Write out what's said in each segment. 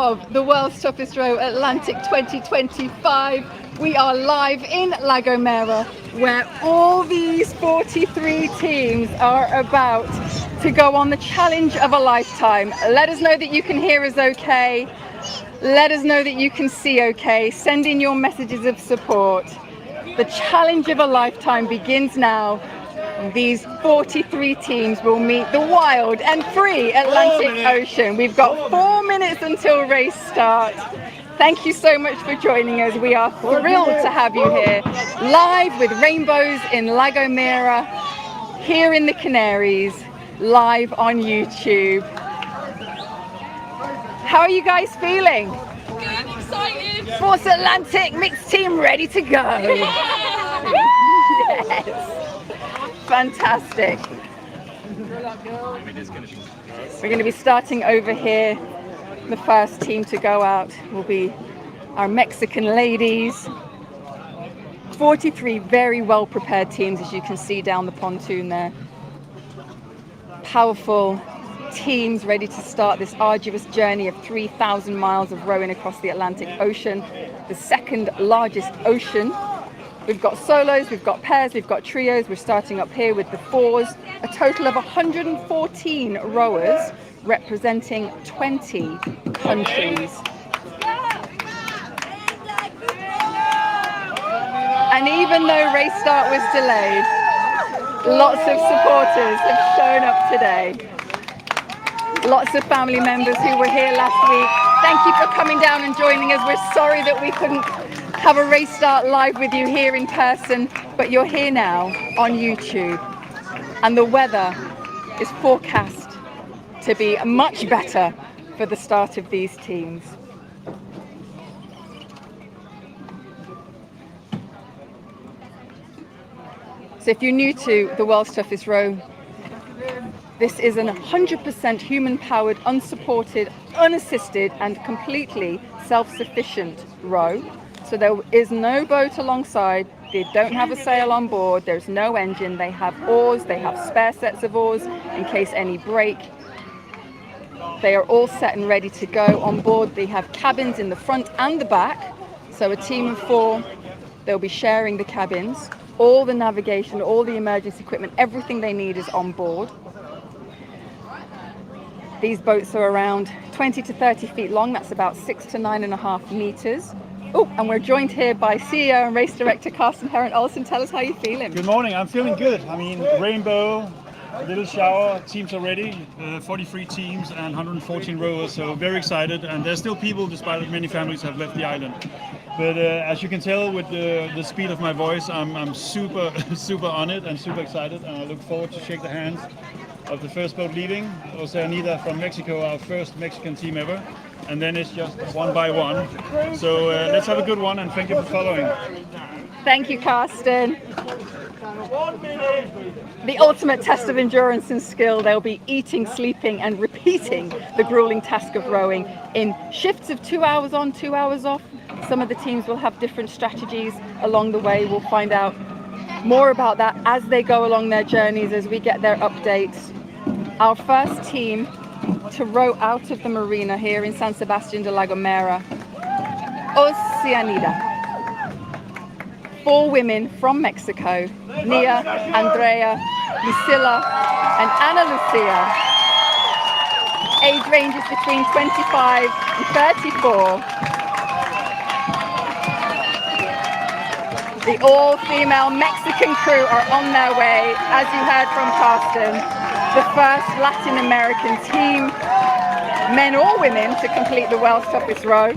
of the World's Toughest Row Atlantic 2025. We are live in La Gomera, where all these 43 teams are about to go on the challenge of a lifetime. Let us know that you can hear us okay. Let us know that you can see okay. Send in your messages of support. The challenge of a lifetime begins now. These 43 teams will meet the wild and free Atlantic Ocean. We've got 4 minutes until race start. Thank you so much for joining us. We are thrilled to have you here, live with rainbows in La Gomera, here in the Canaries, live on YouTube. How are you guys feeling? Good, excited. Force Atlantic mixed team ready to go. Yes. Fantastic. We're going to be starting over here. The first team to go out will be our Mexican ladies. 43 very well prepared teams, as you can see down the pontoon there. Powerful teams ready to start this arduous journey of 3,000 miles of rowing across the Atlantic Ocean, the second largest ocean. We've got solos, we've got pairs, we've got trios. We're starting up here with the fours. A total of 114 rowers representing 20 countries. And even though race start was delayed, lots of supporters have shown up today. Lots of family members who were here last week. Thank you for coming down and joining us. We're sorry that we couldn't have a race start live with you here in person, but you're here now on YouTube. And the weather is forecast to be much better for the start of these teams. So if you're new to the World's Toughest Row, this is an 100% human-powered, unsupported, unassisted, and completely self-sufficient row. So there is no boat alongside, they don't have a sail on board, there's no engine, they have oars, they have spare sets of oars in case any break. They are all set and ready to go on board. They have cabins in the front and the back. So a team of 4, they'll be sharing the cabins. All the navigation, all the emergency equipment, everything they need is on board. These boats are around 20 to 30 feet long. That's about 6 to 9.5 meters. Oh, and we're joined here by CEO and race director Carsten Herren-Olsen. Tell us how you're feeling. Good morning. I'm feeling good. I mean, rainbow, a little shower, teams are ready. 43 teams and 114 rowers, so very excited. And there's still people, despite many families have left the island. But as you can tell with the speed of my voice, I'm super, super on it and super excited. And I look forward to shake the hands of the first boat leaving. Oceanida from Mexico, our first Mexican team ever. And then it's just one by one. So let's have a good one, and thank you for following. Thank you, Carsten. The ultimate test of endurance and skill. They'll be eating, sleeping, and repeating the grueling task of rowing in shifts of 2 hours on, 2 hours off. Some of the teams will have different strategies along the way. We'll find out more about that as they go along their journeys, as we get their updates. Our first team to row out of the marina here in San Sebastián de la Gomera, Oceanida. 4 women from Mexico, Nia, Andrea, Lucilla, and Ana Lucia. Age ranges between 25 and 34. The all-female Mexican crew are on their way, as you heard from Carsten. The first Latin American team, men or women, to complete the World's Toughest Row.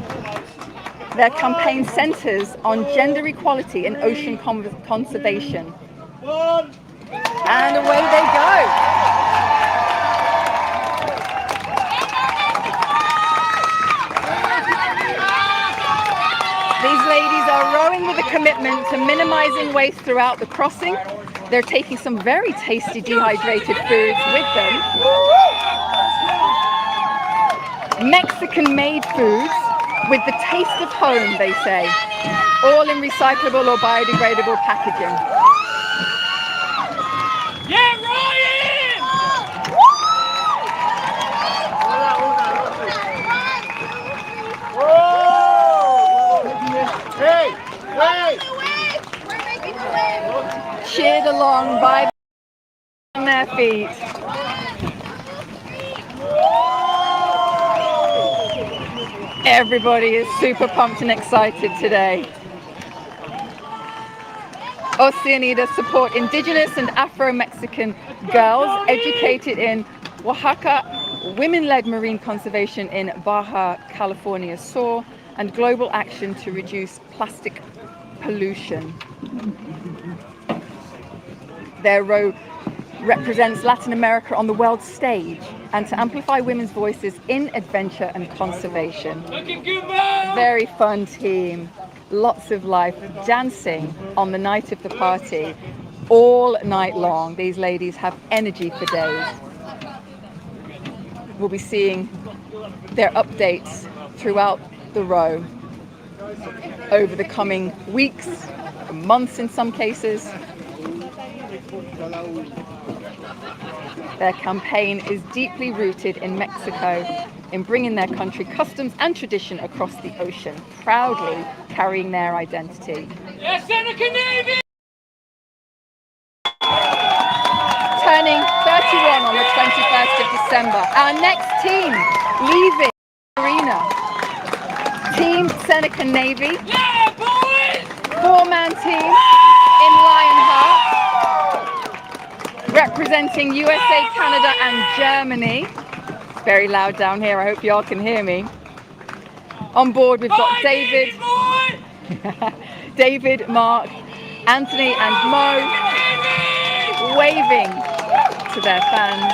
Their campaign centers on gender equality and ocean conservation. And away they go. These ladies are rowing with a commitment to minimizing waste throughout the crossing. They're taking some very tasty dehydrated foods with them. Mexican-made foods with the taste of home, they say. All in recyclable or biodegradable packaging. Yeah, Ryan! cheered along by on their feet. Everybody is super pumped and excited today. Oceanida support Indigenous and Afro-Mexican girls educated in Oaxaca, women-led marine conservation in Baja California Sur, and global action to reduce plastic pollution. Their row represents Latin America on the world stage and to amplify women's voices in adventure and conservation. Very fun team. Lots of life, dancing on the night of the party all night long. These ladies have energy for days. We'll be seeing their updates throughout the row over the coming weeks, months in some cases. Their campaign is deeply rooted in Mexico, in bringing their country customs and tradition across the ocean, proudly carrying their identity. Yes, Seneca Navy! Turning 31 on the 21st of December, our next team leaving the arena. Team Seneca Navy, Yeah, boys! four-man team in Lionheart, representing USA, Canada and Germany. It's very loud down here, I hope y'all can hear me. On board we've got David, David, Mark, Anthony and Mo waving to their fans.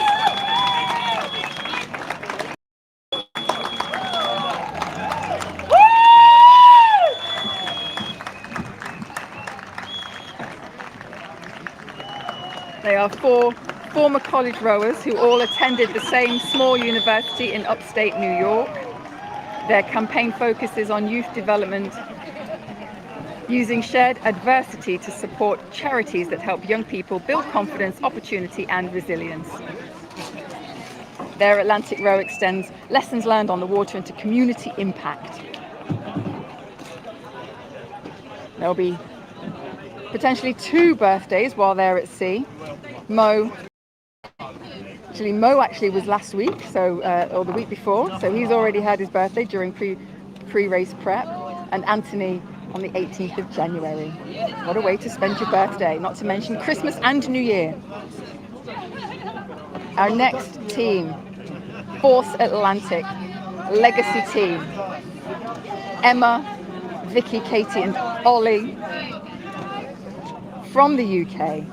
They are four former college rowers who all attended the same small university in upstate New York. Their campaign focuses on youth development, using shared adversity to support charities that help young people build confidence, opportunity and resilience. Their Atlantic row extends lessons learned on the water into community impact. There'll be potentially 2 birthdays while they're at sea. Mo actually was last week, so or the week before, so he's already had his birthday during pre-race prep, and Anthony on the 18th of January. What a way to spend your birthday, not to mention Christmas and New Year. Our next team, Force Atlantic, legacy team. Emma, Vicky, Katie and Ollie from the UK.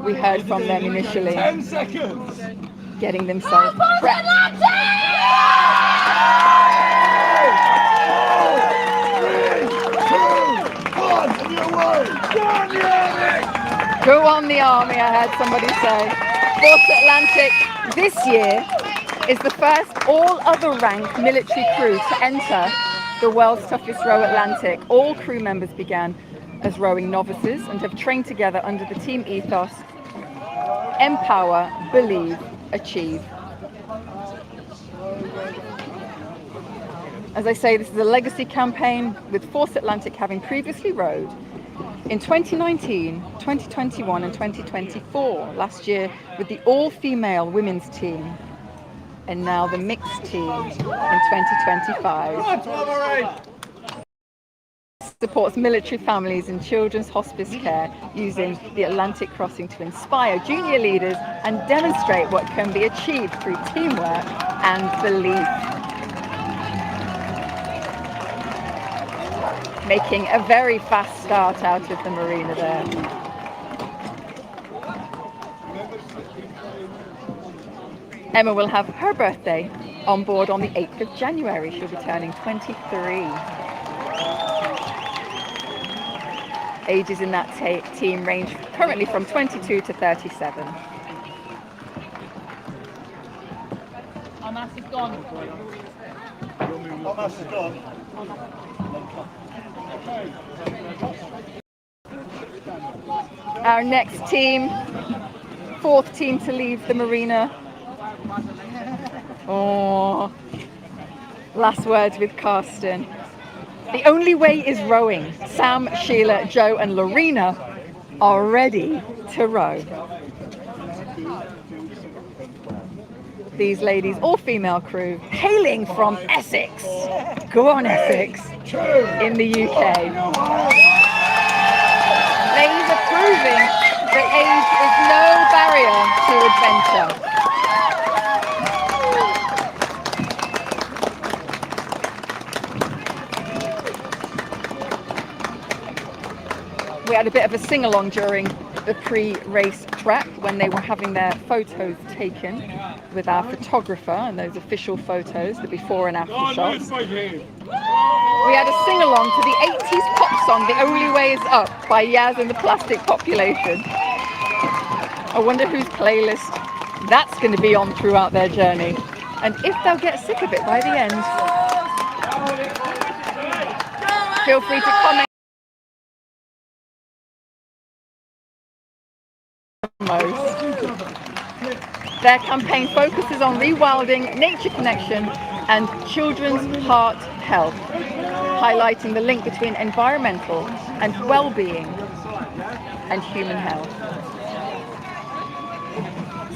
We heard from them initially. 10 seconds! Getting themselves prepped. Go on the Army, I heard somebody say. Force Atlantic this year is the first all-other rank military crew to enter the world's toughest row Atlantic. All crew members began as rowing novices and have trained together under the team ethos: empower, believe, achieve. As I say, this is a legacy campaign, with Force Atlantic having previously rowed in 2019, 2021 and 2024, last year with the all-female women's team, and now the mixed team in 2025. Supports military families and children's hospice care, using the Atlantic crossing to inspire junior leaders and demonstrate what can be achieved through teamwork and belief. Making a very fast start out of the marina there. Emma will have her birthday on board on the 8th of January. She'll be turning 23. Ages in that team range currently from 22 to 37. Amas is gone. Amas is gone. Our next team, 4th team to leave the marina. Oh, last words with Karsten. The only way is rowing. Sam, Sheila, Joe and Lorena are ready to row. These ladies, all female crew, hailing from Essex. Go on, Essex, in the UK. Ladies are proving that age is no barrier to adventure. We had a bit of a sing-along during the pre-race prep when they were having their photos taken with our photographer and those official photos, the before and after shots. We had a sing-along to the 80s pop song The Only Way Is Up by Yaz and the Plastic Population. I wonder whose playlist that's going to be on throughout their journey, and if they'll get sick of it by the end. Feel free to comment. Their campaign focuses on rewilding, nature connection and children's heart health, highlighting the link between environmental and well-being and human health.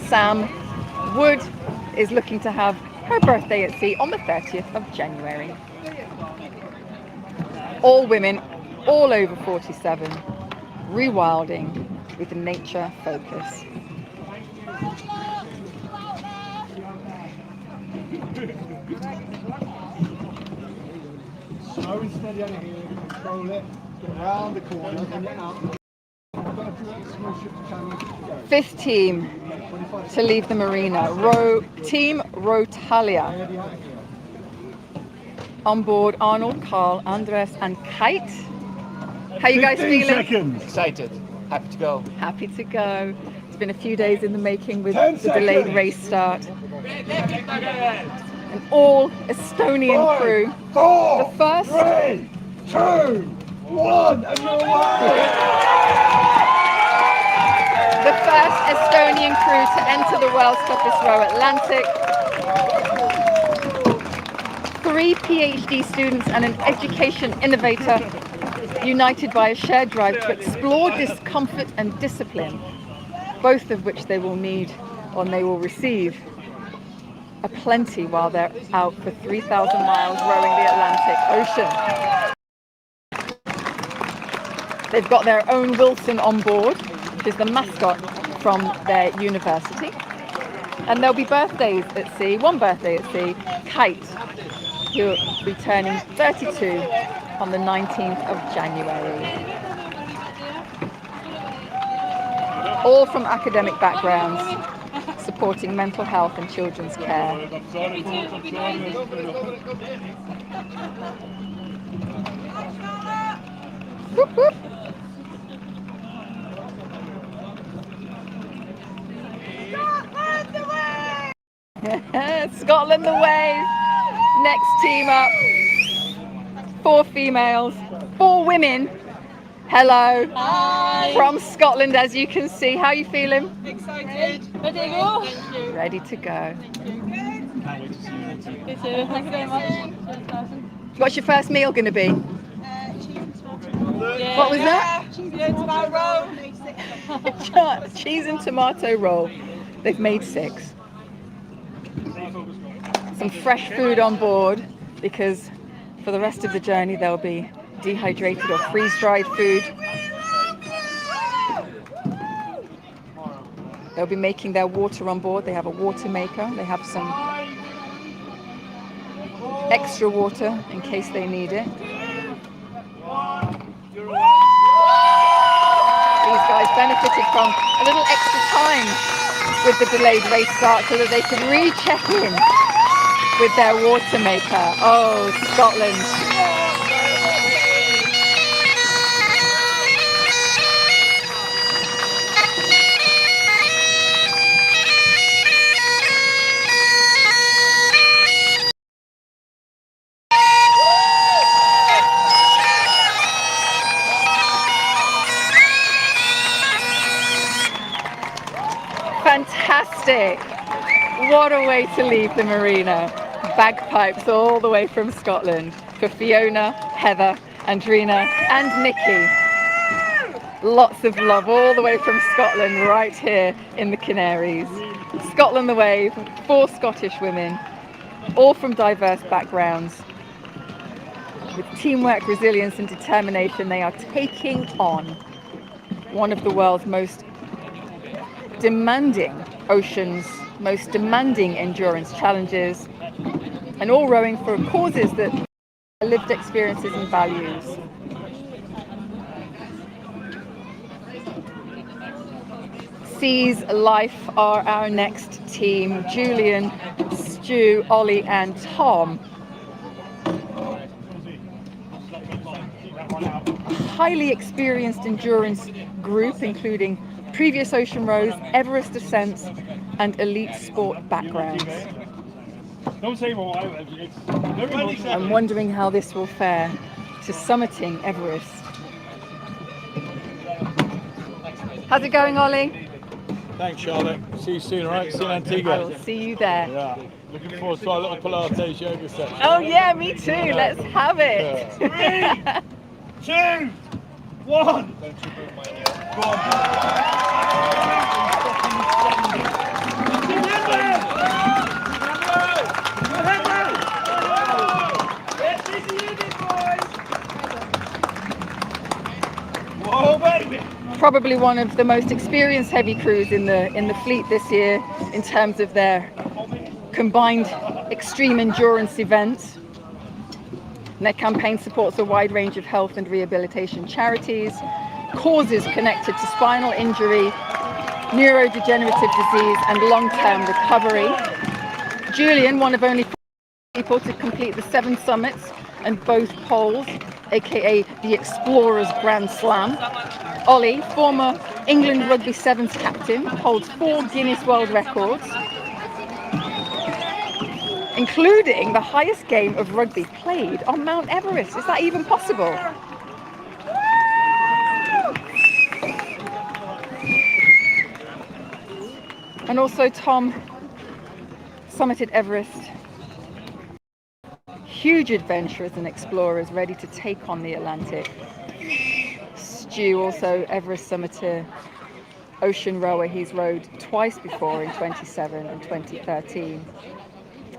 Sam Wood is looking to have her birthday at sea on the 30th of January. All women, all over 47, rewilding with a nature focus. Slow and steady on here, control it, get around the corner, and then out. Fifth team to leave the marina, Team Rotalia. On board Arnold, Carl, Andres and Kite. How you guys feeling? Seconds. Excited. Happy to go. Happy to go. It's been a few days in the making with the delayed race start. An all Estonian crew. The first. 3, 2, 1, and you're away! The first Estonian crew to enter the World's Toughest Row Atlantic. 3 PhD students and an education innovator united by a shared drive to explore discomfort and discipline, both of which they will need or they will receive aplenty while they're out for 3,000 miles rowing the Atlantic Ocean. They've got their own Wilson on board, which is the mascot from their university. And there'll be birthdays at sea, one birthday at sea, Kite, who will be turning 32 on the 19th of January. All from academic backgrounds, supporting mental health and children's care. Whoop, whoop. Scotland the wave. Next team up. 4 females, 4 women. Hello. Hi. From Scotland, as you can see. How are you feeling? Excited. Ready to go? Ready to go. Can't wait to see you next week. Me too. Thank you very much. What's your first meal going to be? What was that? Cheese and tomato roll. They've made 6. Some fresh food on board, because for the rest of the journey they'll be dehydrated or freeze-dried food. They'll be making their water on board. They have a water maker. They have some extra water in case they need it. These guys benefited from a little extra time with the delayed race start so that they could recheck in with their water maker. Oh, Scotland. Fantastic. What a way to leave the marina. Bagpipes all the way from Scotland for Fiona, Heather, Andrina and Nikki. Lots of love all the way from Scotland right here in the Canaries. Scotland the Wave, 4 Scottish women, all from diverse backgrounds. With teamwork, resilience and determination, they are taking on one of the world's most demanding oceans, most demanding endurance challenges, and all rowing for causes that are lived experiences and values. Sea's Life are our next team. Julian, Stu, Ollie and Tom. A highly experienced endurance group including previous ocean rows, Everest ascents and elite sport backgrounds. Don't say more. It's very emotional. I'm wondering how this will fare to summiting Everest. How's it going, Ollie? Thanks, Charlotte. See you soon, all right? See you in I Antigua. will see you there. Yeah. Looking forward to our little Pilates yoga session. Oh yeah, me too. Let's have it. 3, 2, 1. Go on. Whoa, baby. Probably one of the most experienced heavy crews in the fleet this year in terms of their combined extreme endurance events. And their campaign supports a wide range of health and rehabilitation charities, causes connected to spinal injury, neurodegenerative disease and long-term recovery. Julian, one of only 4 people to complete the 7 summits and both poles, aka the Explorers Grand Slam. Ollie, former England Rugby Sevens captain, holds 4 Guinness World Records, including the highest game of rugby played on Mount Everest. Is that even possible? And also Tom summited Everest. Huge adventurers and explorers ready to take on the Atlantic. Stu, also Everest summiter, ocean rower. He's rowed twice before in 2007 and 2013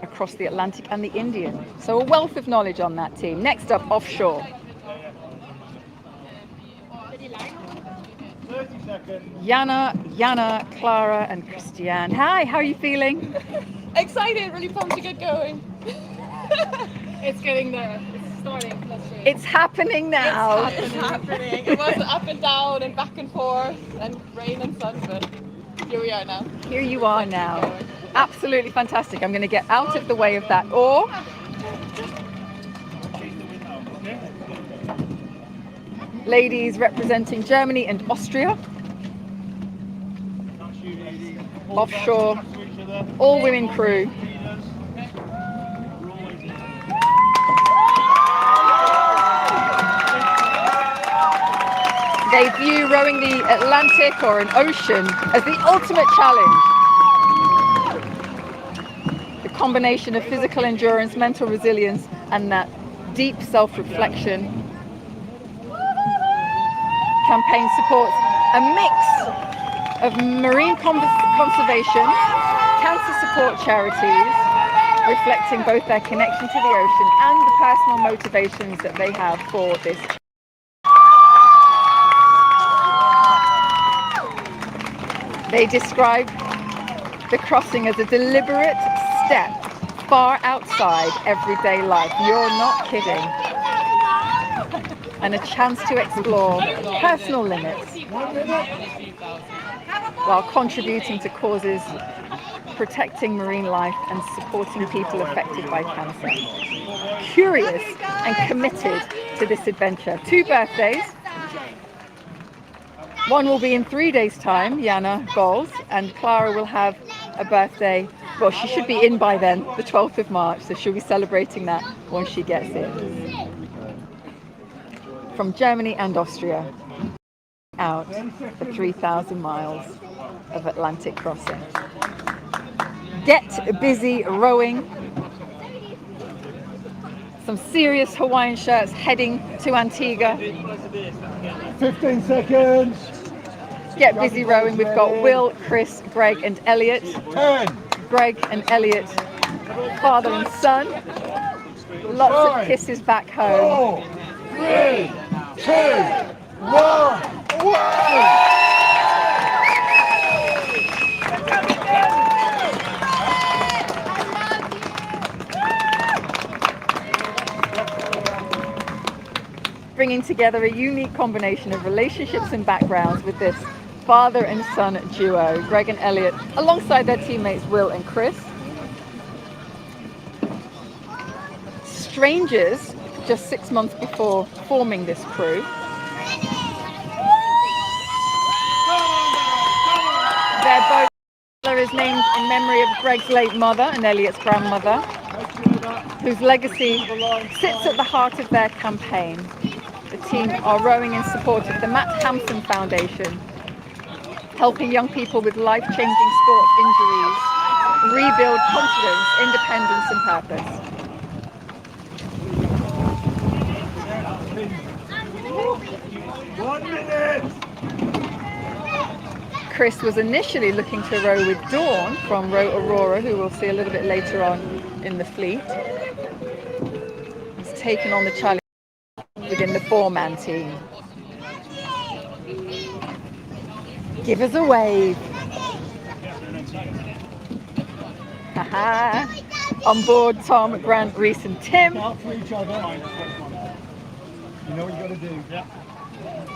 across the Atlantic and the Indian. So a wealth of knowledge on that team. Next up, offshore. 30 seconds. Yana, Clara and Christiane. Hi, how are you feeling? Excited, really pumped to get going. It's getting there. It's starting. It's happening now. It's happening. It was up and down and back and forth and rain and sun, but here we are now. Here you are now. Absolutely fantastic. I'm going to get out of the way of that oar. Ladies representing Germany and Austria. Offshore, all women crew. They view rowing the Atlantic or an ocean as the ultimate challenge. The combination of physical endurance, mental resilience, and that deep self-reflection. Campaign supports a mix of marine conservation, cancer support charities, reflecting both their connection to the ocean and the personal motivations that they have for this. They describe the crossing as a deliberate step far outside everyday life. You're not kidding. And a chance to explore personal limits while contributing to causes protecting marine life and supporting people affected by cancer. Curious and committed to this adventure. 2 birthdays. One will be in 3 days' time, Yana Bowles, and Clara will have a birthday. Well, she should be in by then, the 12th of March, so she'll be celebrating that once she gets in. From Germany and Austria, out for 3,000 miles of Atlantic crossing. Get busy rowing. Some serious Hawaiian shirts heading to Antigua. 15 seconds. Get busy rowing. We've got Will, Chris, Greg and Elliot. 10. Greg and Elliot, father and son. Lots of kisses back home. 4, 3, 2, 1. Away! Bringing together a unique combination of relationships and backgrounds with this father and son duo, Greg and Elliot, alongside their teammates Will and Chris. Strangers just 6 months before forming this crew. Their boat is named in memory of Greg's late mother and Elliot's grandmother, whose legacy sits at the heart of their campaign. The team are rowing in support of the Matt Hampson Foundation, helping young people with life-changing sport injuries rebuild confidence, independence and purpose. Chris was initially looking to row with Dawn from Row Aurora, who we'll see a little bit later on in the fleet. He's taken on the challenge within the 4-man team. Give us a wave. Haha. On board Tom, Grant, Reese and Tim. Out for each other. You know what you got to do.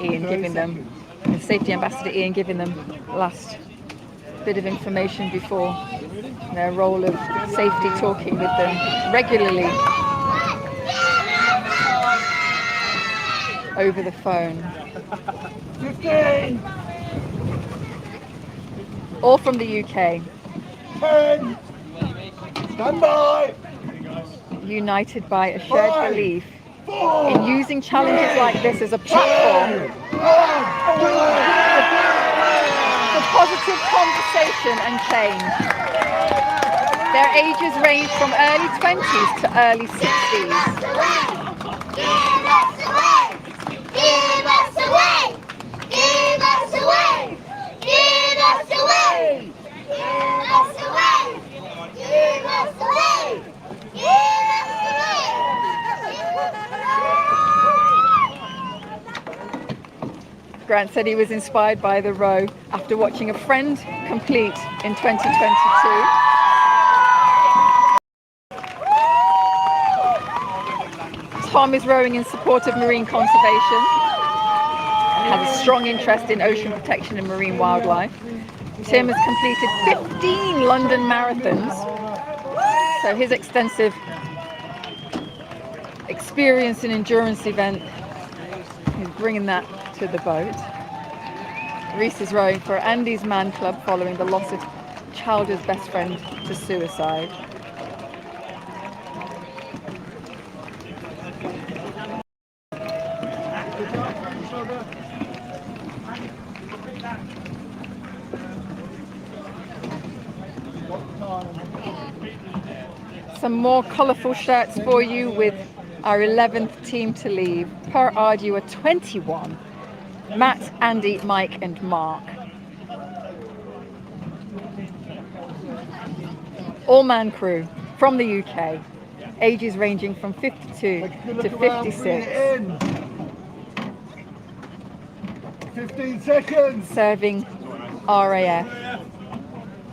Ian giving them, the safety ambassador Ian giving them last bit of information before their role of safety, talking with them regularly over the phone. 15. All from the UK. 10. Stand by. United by a shared 5, belief 4, in using challenges like this as a platform for positive conversation and change. Their ages range from early 20s to early 60s. Give us away! Give us away! Give us away! Give us away! Give us away! Give us away! Give us away! Grant said he was inspired by the row after watching a friend complete in 2022. Tom is rowing in support of marine conservation and has a strong interest in ocean protection and marine wildlife. Tim has completed 15 London marathons, so his extensive experience in endurance event is bringing that to the boat. Reese is rowing for Andy's Man Club following the loss of Chalder's best friend to suicide. Some more colourful shirts for you with our 11th team to leave. Per Ardua 21. Matt, Andy, Mike and Mark. All-man crew from the UK. Ages ranging from 52 to 56. 15 seconds. Serving RAF.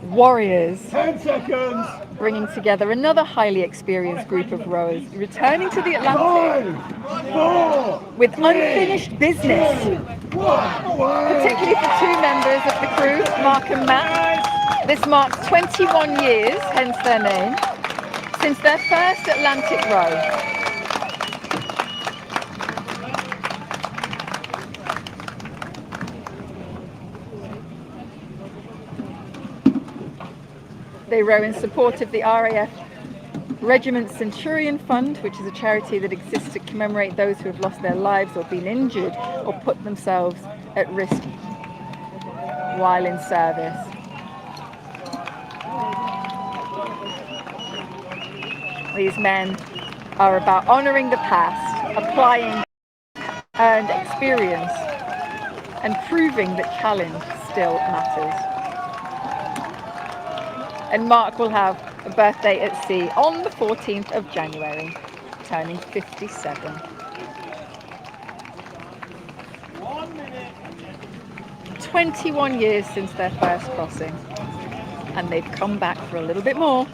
Warriors. 10 seconds. Bringing together another highly experienced group of rowers returning to the Atlantic 5, 4, with unfinished business, 2, 1. Away. particularly for 2 members of the crew, Mark and Matt. This marks 21 years, hence their name, since their first Atlantic row. They row in support of the RAF Regiment Centurion Fund, which is a charity that exists to commemorate those who have lost their lives or been injured or put themselves at risk while in service. These men are about honouring the past, applying earned experience, and proving that challenge still matters. And Mark will have a birthday at sea on the 14th of January, turning 57. 21 years since their first crossing, and they've come back for a little bit more.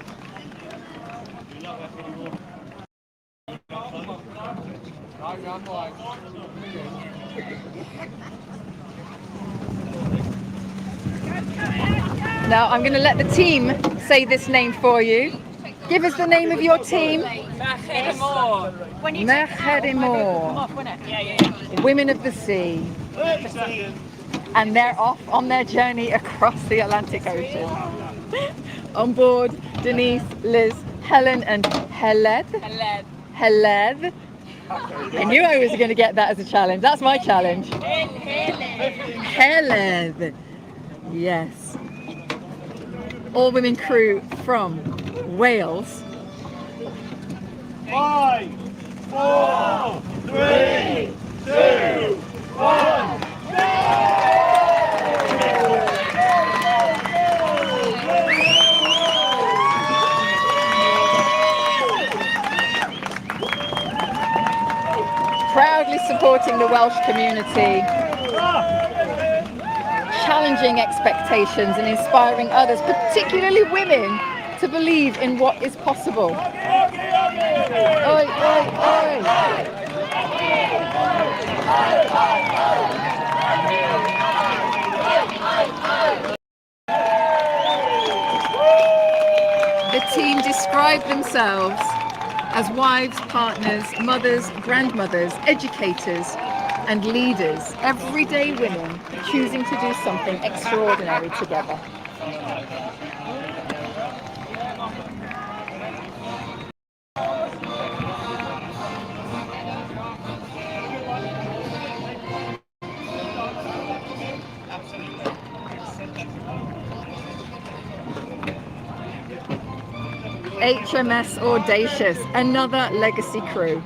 Now I'm going to let the team say this name for you. Give us the name of your team. Mercedemore. Women of the Sea. And they're off on their journey across the Atlantic Ocean. On board, Denise, Liz, Helen and Heled. Heled. I knew I was going to get that as a challenge. That's my challenge. Heled. Yes. All women crew from Wales. 5, 4, 3, 2, 1. Proudly supporting the Welsh community, challenging expectations and inspiring others, particularly women, to believe in what is possible. Oi, oi, oi. The team describe themselves as wives, partners, mothers, grandmothers, educators and leaders, everyday women choosing to do something extraordinary together. HMS Audacious, another legacy crew.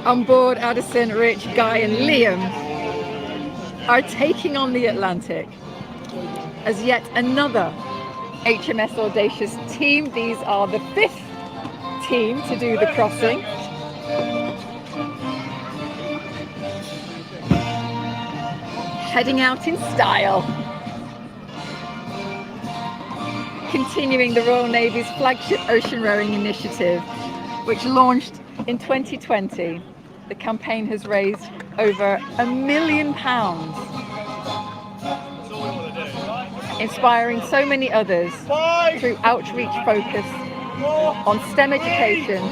On board, Addison, Rich, Guy and Liam are taking on the Atlantic as yet another HMS Audacious team. These are the 5th team to do the crossing. Heading out in style. Continuing the Royal Navy's flagship ocean rowing initiative, which launched in 2020. The campaign has raised over £1 million, inspiring so many others through outreach focus on STEM education,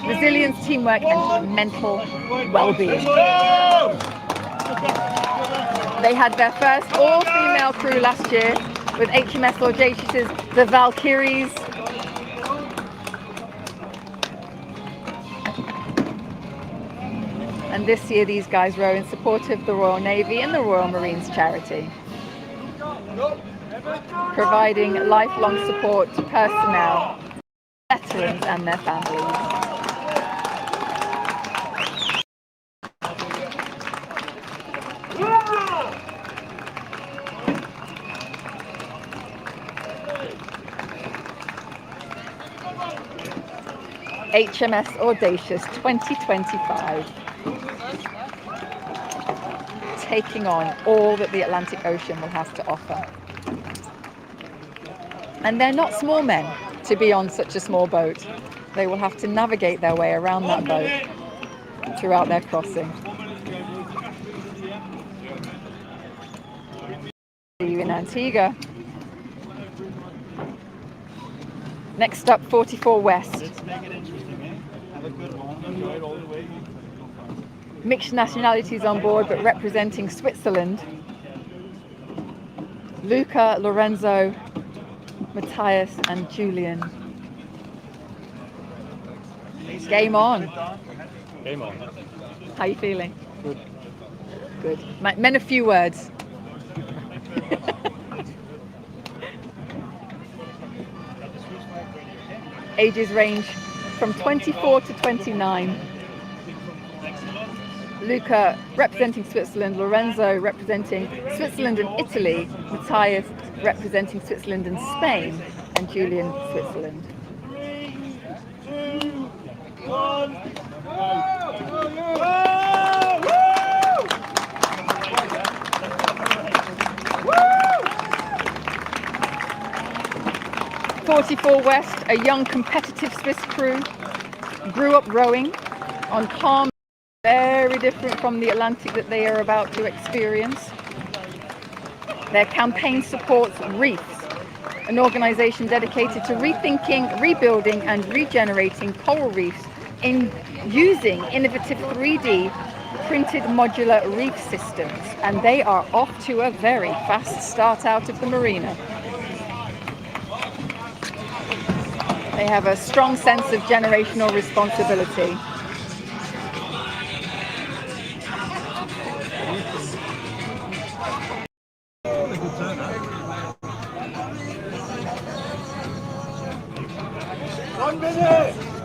resilience, teamwork and mental well-being. They had their first all-female crew last year with HMS Audacious's The Valkyries. And this year these guys row in support of the Royal Navy and the Royal Marines charity, providing lifelong support to personnel, veterans and their families. HMS Audacious 2025, taking on all that the Atlantic Ocean will have to offer. And they're not small men to be on such a small boat. They will have to navigate their way around that boat throughout their crossing. See you in Antigua. Next up, 44 West. Mixed nationalities on board, but representing Switzerland. Luca, Lorenzo, Matthias and Julian. Game on. Game on. How are you feeling? Good. Good. Men of few words. Ages range from 24 to 29. Luca representing Switzerland, Lorenzo representing Switzerland and Italy, Matthias representing Switzerland and Spain, and Julian Switzerland. 3, 2, 1. 44 West, a young competitive Swiss crew, grew up rowing on calm, very different from the Atlantic that they are about to experience. Their campaign supports Reefs, an organization dedicated to rethinking, rebuilding and regenerating coral reefs in using innovative 3D printed modular reef systems, and they are off to a very fast start out of the marina. They have a strong sense of generational responsibility.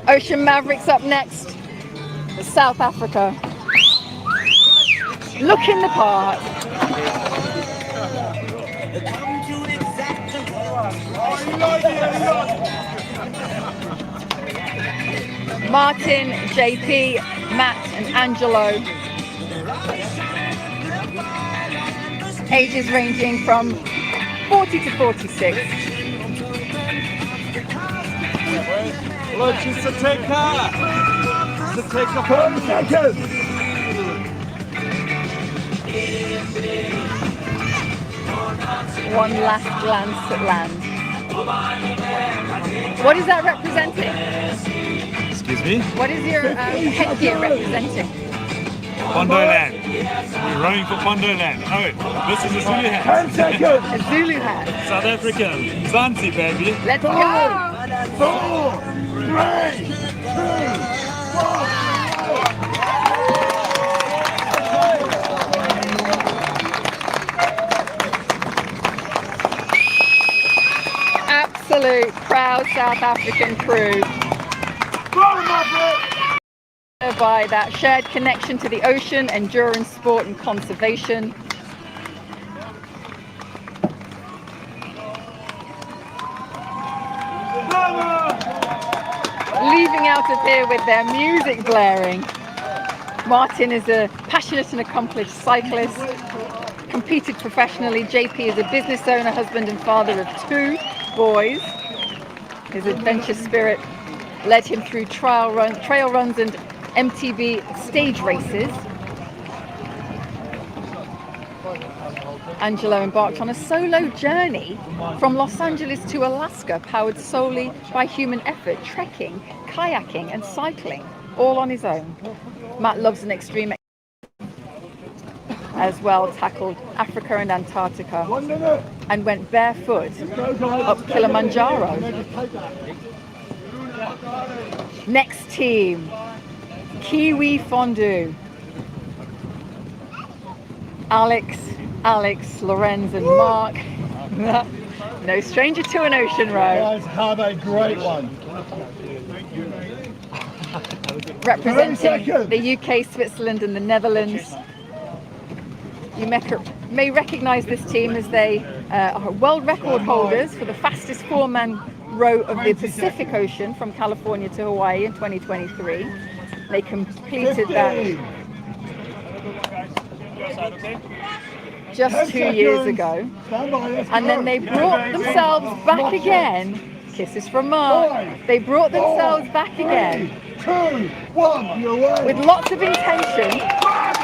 Ocean Mavericks up next. South Africa. Looking the part. Martin, JP, Matt and Angelo. Ages ranging from 40 to 46. Look, it's a taker. It's a taker for the seconds. One last glance at land. What is that representing? Excuse me? What is your headgear representing? Pondo Land. We're rowing for Pondo Land. Oh, this is a Zulu hat. 10 seconds. A Zulu hat. South African. Zanzi, baby. Let's go! 4, 3, 2, 1. Absolute proud South African crew. By that shared connection to the ocean, endurance sport and conservation. Leaving out of here with their music blaring. Martin is a passionate and accomplished cyclist, competed professionally. JP is a business owner, husband and father of 2 boys. His adventure spirit led him through trail runs and MTB stage races. Angelo embarked on a solo journey from Los Angeles to Alaska, powered solely by human effort, trekking, kayaking and cycling, all on his own. Matt loves an extreme as well, tackled Africa and Antarctica and went barefoot up Kilimanjaro. Next team, Kiwi Fondue. Alex, Lorenz and Mark. No stranger to an ocean row. Guys, have a great one. Representing the UK, Switzerland and the Netherlands. You may recognise this team as they are world record holders for the fastest 4-man row of the Pacific Ocean from California to Hawaii in 2023. They completed that just 2 years ago. And then they brought themselves back again. Kisses from Mark. They brought themselves back again 2, 1, you're away. with lots of intention as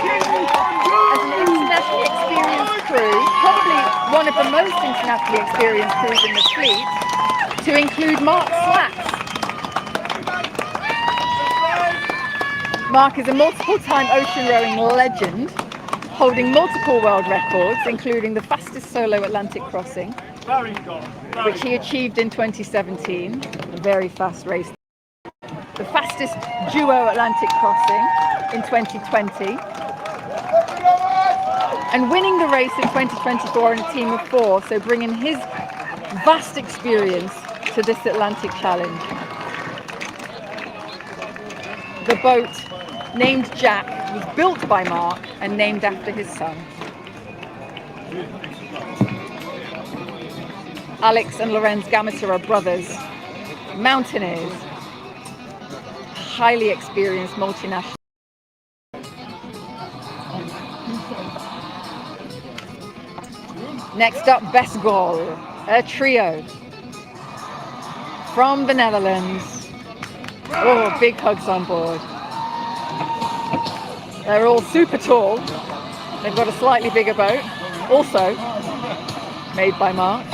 an internationally experienced crew, probably one of the most internationally experienced crews in the fleet, to include Mark Slats. Mark is a multiple-time ocean rowing legend, holding multiple world records, including the fastest solo Atlantic crossing, which he achieved in 2017, a very fast race. The fastest duo Atlantic crossing in 2020, and winning the race in 2024 in a team of 4, so bringing his vast experience to this Atlantic challenge. The boat, named Jack, was built by Mark and named after his son. Alex and Lorenz Gameter are brothers, mountaineers, highly experienced multinational. Next up, Besgol, a trio from the Netherlands. Oh, big hugs on board. They're all super tall. They've got a slightly bigger boat, also made by Mark.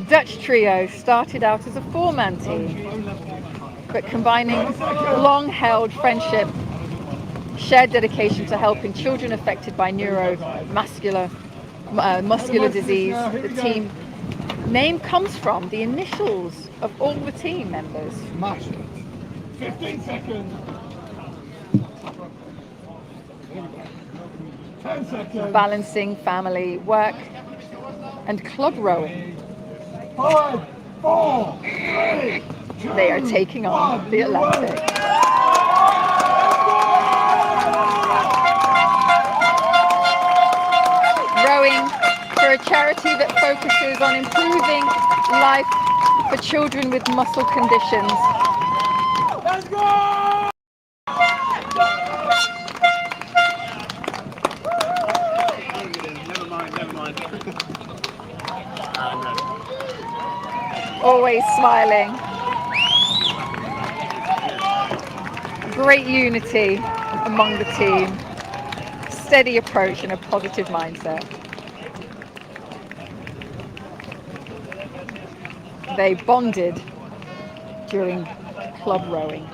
Dutch trio started out as a four-man team, but combining long-held friendship, shared dedication to helping children affected by neuromuscular muscular disease. The team name comes from the initials of all the team members. 15 seconds. 10 seconds. Balancing family, work, and club rowing. 5, 4, 3, 2, They are taking on the Atlantic. Rowing for a charity that focuses on improving life for children with muscle conditions. Let's go! Never mind. Always smiling. Great unity among the team. Steady approach and a positive mindset. They bonded during club rowing.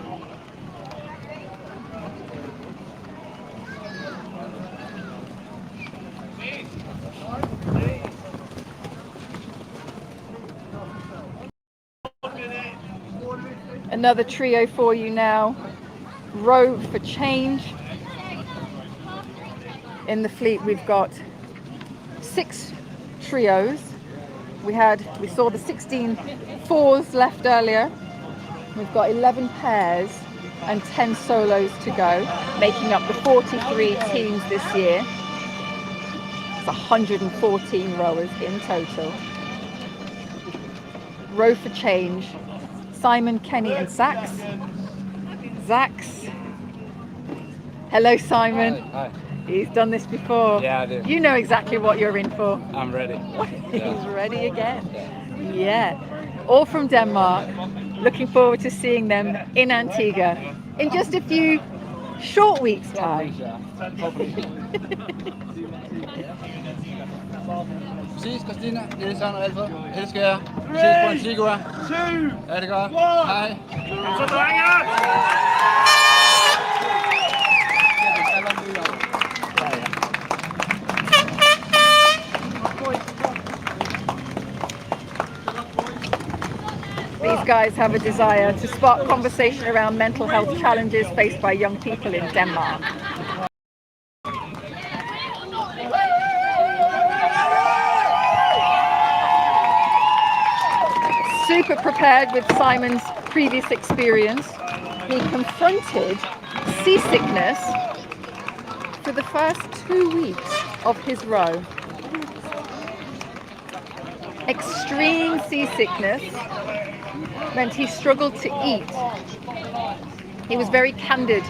Another trio for you now. Row for change. In the fleet we've got 6 trios. We saw the 16 fours left earlier. We've got 11 pairs and 10 solos to go, making up the 43 teams this year. It's 114 rowers in total. Row for change. Simon, Kenny and Zax. Hello Simon. Hi. He's done this before. Yeah, I do. You know exactly what you're in for. I'm ready. He's ready again. Yeah. All from Denmark. Looking forward to seeing them in Antigua in just a few short weeks' time. Præcis, Christina. Det er sådan altid. Elsker jer. Ses på Antigua. Er det godt? Hej. Så drenge! These guys have a desire to spark conversation around mental health challenges faced by young people in Denmark. Super prepared with Simon's previous experience, he confronted seasickness for the first 2 weeks of his row. Extreme seasickness meant he struggled to eat. He was very candid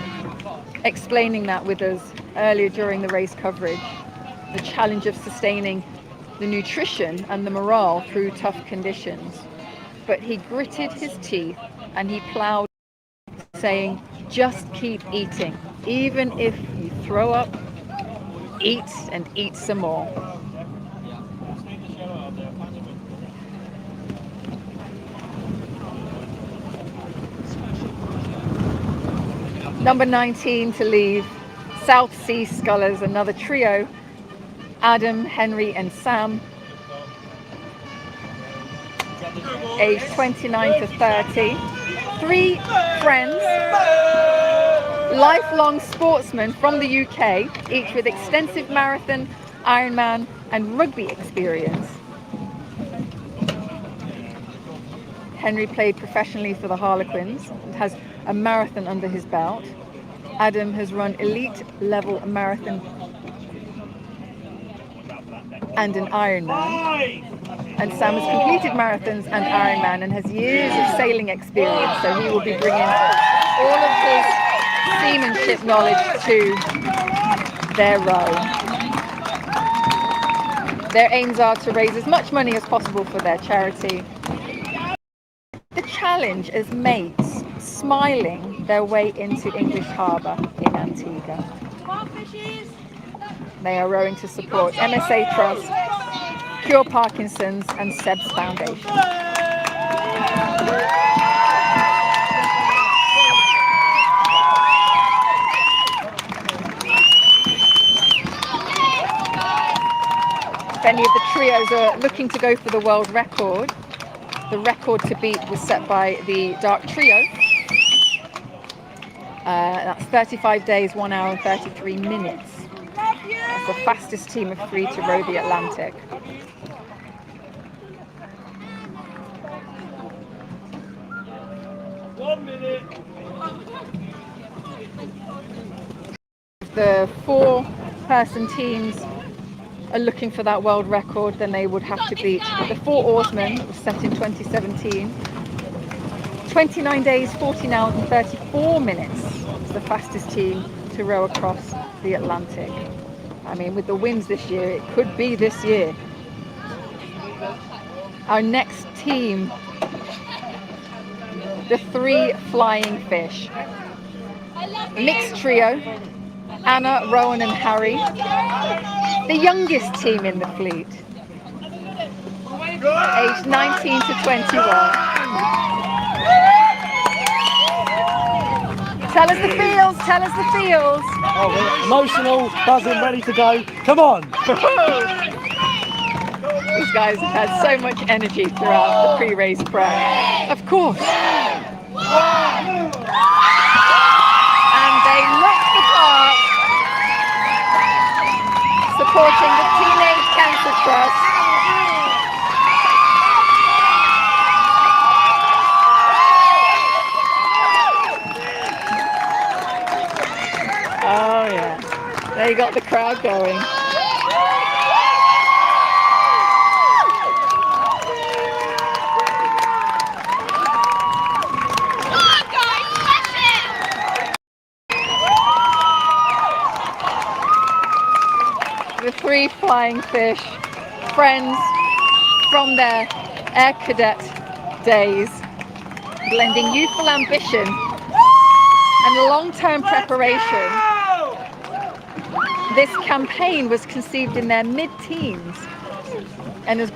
explaining that with us earlier during the race coverage. The challenge of sustaining the nutrition and the morale through tough conditions. But he gritted his teeth and he plowed, saying, just keep eating. Even if you throw up, eat and eat some more. Number 19 to leave, South Sea Scullers, another trio, Adam, Henry and Sam, aged 29 to 30, 3 friends, lifelong sportsmen from the UK, each with extensive marathon, Ironman and rugby experience. Henry played professionally for the Harlequins and has a marathon under his belt. Adam has run elite level marathon and an Ironman. And Sam has completed marathons and Ironman and has years of sailing experience, so he will be bringing all of his seamanship knowledge to their row. Their aims are to raise as much money as possible for their charity. The challenge is mates smiling their way into English Harbour in Antigua. They are rowing to support MSA Trust, Cure Parkinson's and Seb's Foundation. If any of the trios are looking to go for the world record, the record to beat was set by the Dark Trio. That's 35 days, 1 hour and 33 minutes. That's the fastest team of 3 to row the Atlantic. The 4-person teams are looking for that world record, then they would have to beat the 4 oarsmen, set in 2017. 29 days, 14 hours and 34 minutes is the fastest team to row across the Atlantic. I mean, with the winds this year, it could be this year. Our next team, the 3 Flying Fish. Mixed trio, Anna, Rowan and Harry. The youngest team in the fleet, aged 19 to 21. Tell us the feels, tell us the feels. Oh, we're emotional, buzzing, ready to go. Come on. These guys have had so much energy throughout the pre-race prep. Of course. And they look the part, supporting the Teenage Cancer Trust. Oh yeah, they got the crowd going. The 3 Flying Fish, friends from their Air Cadet days, blending youthful ambition and long-term preparation. This campaign was conceived in their mid-teens and has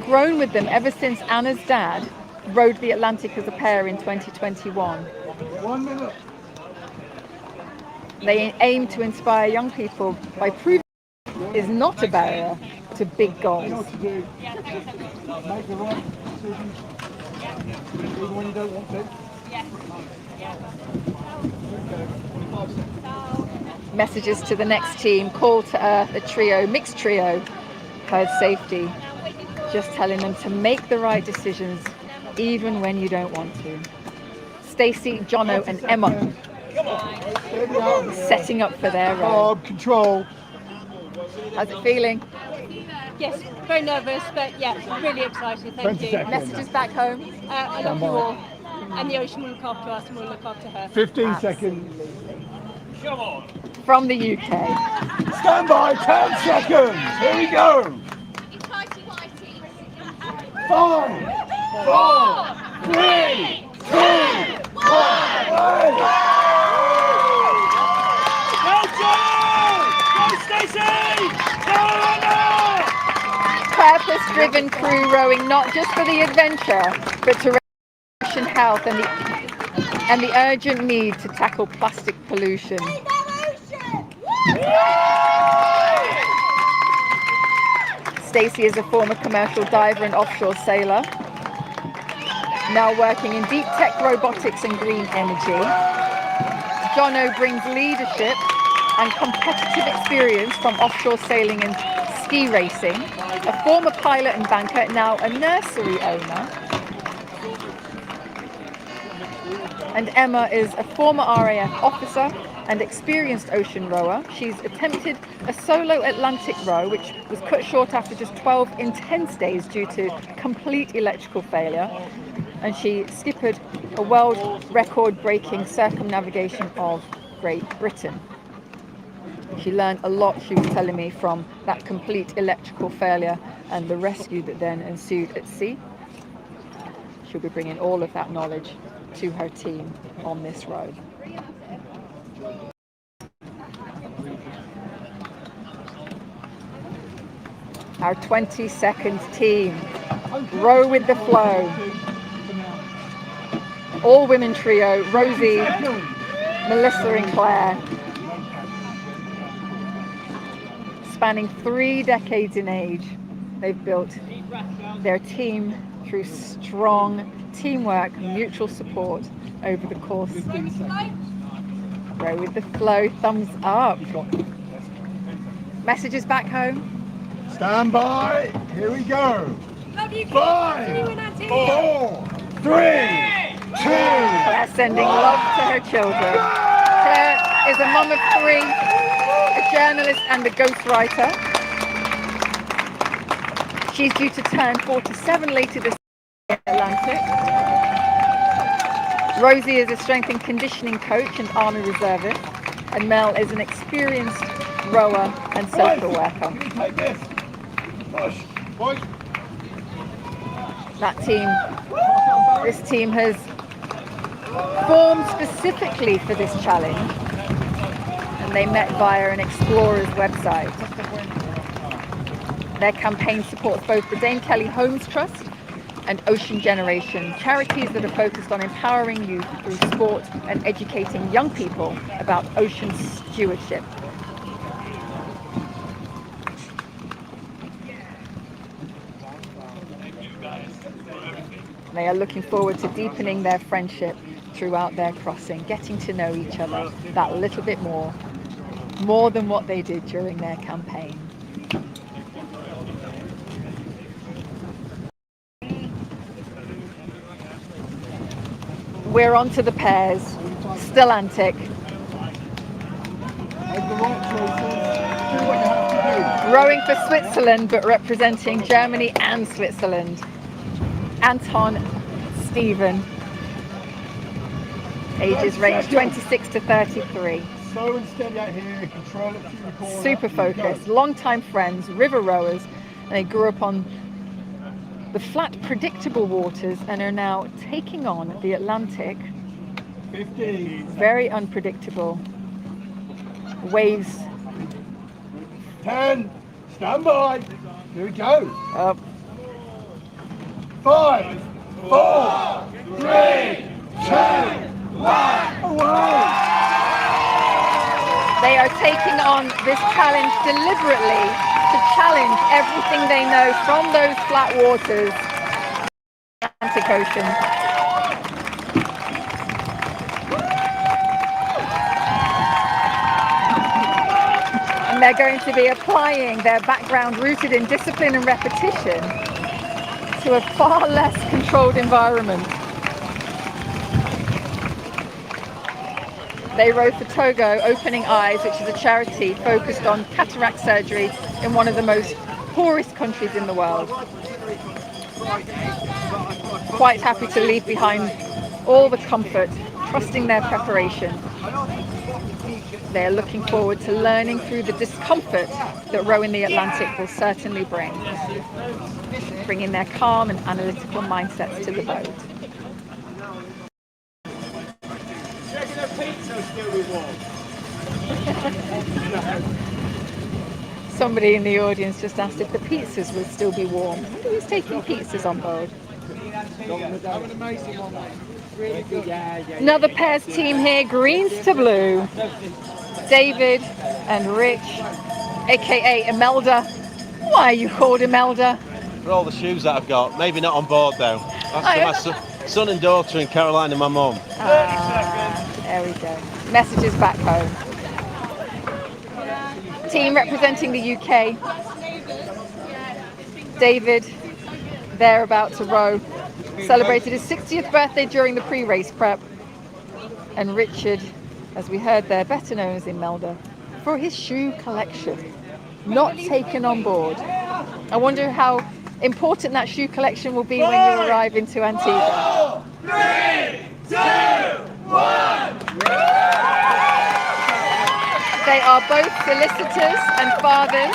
grown with them ever since Anna's dad rowed the Atlantic as a pair in 2021. 1 minute. They aim to inspire young people by proving is not a barrier to big goals. What to do. Make the right decision. Even when you don't want to. Messages to the next team, call to earth, a trio, mixed trio, herd safety, just telling them to make the right decisions even when you don't want to. Stacey, Jono and Emma setting up for their row. Control. How's it feeling? Yes, very nervous, but yeah, really excited. Thank you. Messages back home? I love you all, and the ocean will look after us, and we'll look after her. 15 seconds. From the UK. Stand by, 10 seconds. Here we go. 5, 4, 3, 2, 1. Purpose-driven crew rowing not just for the adventure, but to raise ocean health and the urgent need to tackle plastic pollution. Stacey is a former commercial diver and offshore sailor, now working in deep tech robotics and green energy. Jono brings leadership and competitive experience from offshore sailing and ski racing, a former pilot and banker, now a nursery owner. And Emma is a former RAF officer and experienced ocean rower. She's attempted a solo Atlantic row, which was cut short after just 12 intense days due to complete electrical failure. And she skippered a world record-breaking circumnavigation of Great Britain. She learned a lot, she was telling me, from that complete electrical failure and the rescue that then ensued at sea. She'll be bringing all of that knowledge to her team on this row. Our 20-second team, row with the flow. All women trio, Rosie, Melissa and Claire. Spanning 3 decades in age, they've built their team through strong teamwork, mutual support over the course. Row with the flow, thumbs up. Messages back home. Stand by. Here we go. 5, 4, 3, 2. Claire sending love to her children. Claire is a mum of 3, a journalist and a ghostwriter. She's due to turn 47 later this year in Atlantic. Rosie is a strength and conditioning coach and army reservist. And Mel is an experienced rower and social worker. Take this. Push. Boys. This team has formed specifically for this challenge, and they met via an explorer's website. Their campaign supports both the Dame Kelly Holmes Trust and Ocean Generation, charities that are focused on empowering youth through sport and educating young people about ocean stewardship. They are looking forward to deepening their friendship throughout their crossing, getting to know each other that little bit more than what they did during their campaign. We're on to the pairs, Stellantic. Rowing for Switzerland, but representing Germany and Switzerland. Anton, Stephen. Ages range 26 to 33. Slow and steady out here, control it through the corner. Super focused, long-time friends, river rowers, and they grew up on the flat, predictable waters and are now taking on the Atlantic. 50. Very unpredictable waves. 10. Stand by. Here we go. Up. 5, 4, 3, 2, 1. Away. They are taking on this challenge deliberately to challenge everything they know from those flat waters, Atlantic Ocean. And they're going to be applying their background rooted in discipline and repetition to a far less controlled environment. They row for Togo Opening Eyes, which is a charity focused on cataract surgery in one of the most poorest countries in the world. Quite happy to leave behind all the comfort, trusting their preparation. They are looking forward to learning through the discomfort that rowing the Atlantic will certainly bring, bringing their calm and analytical mindsets to the boat. Somebody in the audience just asked if the pizzas would still be warm. Who's taking pizzas on board? Another pairs team here, greens to blue. David and Rich, aka Imelda. Why are you called Imelda? For all the shoes that I've got, maybe not on board though. That's for my son and daughter and Caroline and my mum. There we go. Messages back home. Team representing the UK. David, they're about to row. Celebrated his 60th birthday during the pre-race prep. And Richard, as we heard there, better known as Imelda, for his shoe collection, not taken on board. I wonder how important that shoe collection will be when you arrive into Antigua. 4, 3, 2, 1. They are both solicitors and fathers,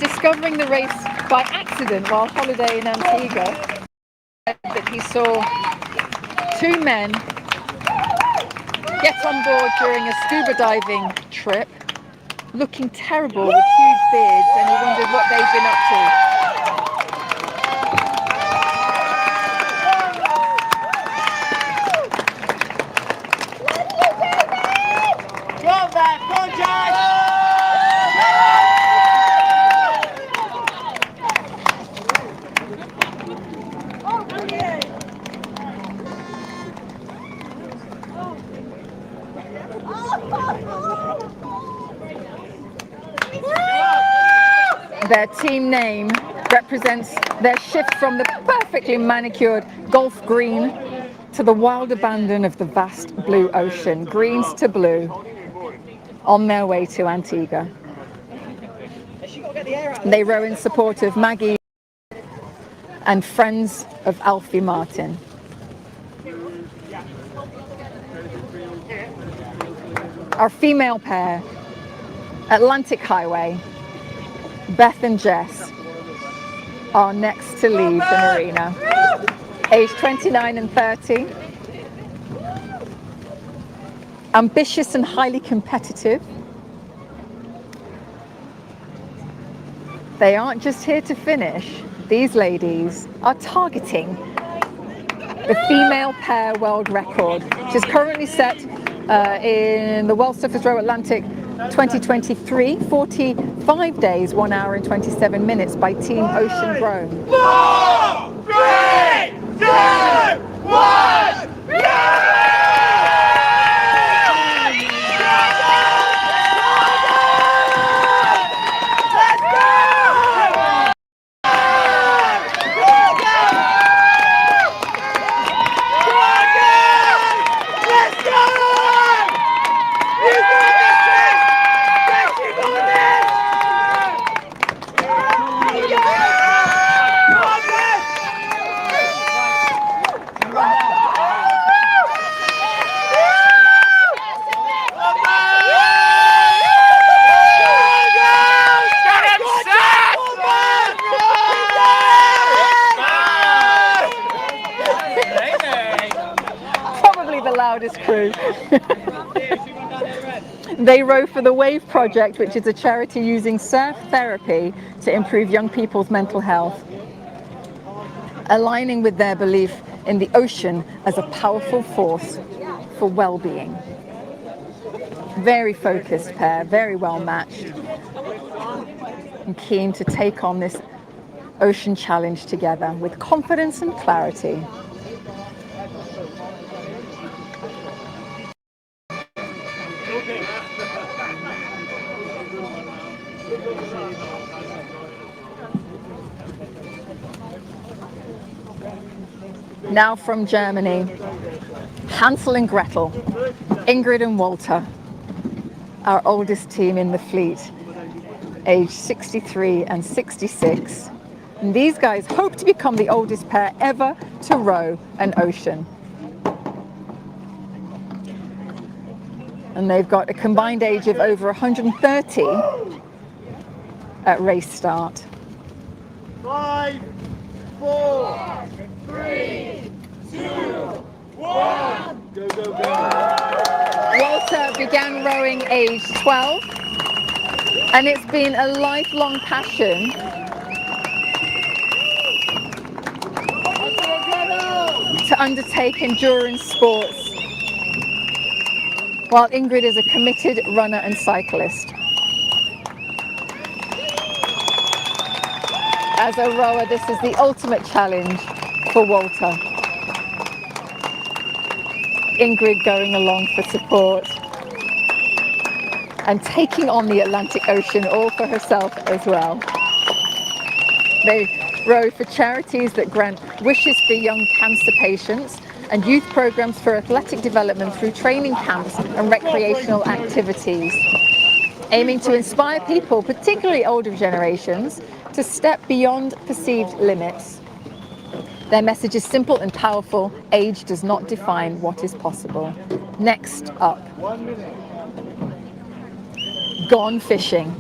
discovering the race by accident while holiday in Antigua, that he saw two men get on board during a scuba diving trip, looking terrible with huge beards, and he wondered what they'd been up to. Their team name represents their shift from the perfectly manicured Gulf green to the wild abandon of the vast blue ocean, greens to blue, on their way to Antigua. They row in support of Maggie and friends of Alfie Martin. Our female pair, Atlantic Highway, Beth and Jess, are next to leave the marina. Aged 29 and 30. Ambitious and highly competitive. They aren't just here to finish. These ladies are targeting the female pair world record, which is currently set in the World Surface Row Atlantic 2023, 45 days, 1 hour and 27 minutes by Team Ocean Grown. 4, 3, 2, 1. The loudest crew. They row for the WAVE project, which is a charity using surf therapy to improve young people's mental health, aligning with their belief in the ocean as a powerful force for well-being. Very focused pair, very well matched, and keen to take on this ocean challenge together with confidence and clarity. Now from Germany, Hansel and Gretel, Ingrid and Walter, our oldest team in the fleet, aged 63 and 66. And these guys hope to become the oldest pair ever to row an ocean. And they've got a combined age of over 130 at race start. 5, 4, 3, 2, 1. Go, go, go. Walter began rowing aged 12, and it's been a lifelong passion to undertake endurance sports, while Ingrid is a committed runner and cyclist. As a rower, this is the ultimate challenge for Walter. Ingrid going along for support and taking on the Atlantic Ocean all for herself as well. They row for charities that grant wishes for young cancer patients and youth programs for athletic development through training camps and recreational activities, aiming to inspire people, particularly older generations, to step beyond perceived limits. Their message is simple and powerful. Age does not define what is possible. Next up, Gone Fishing.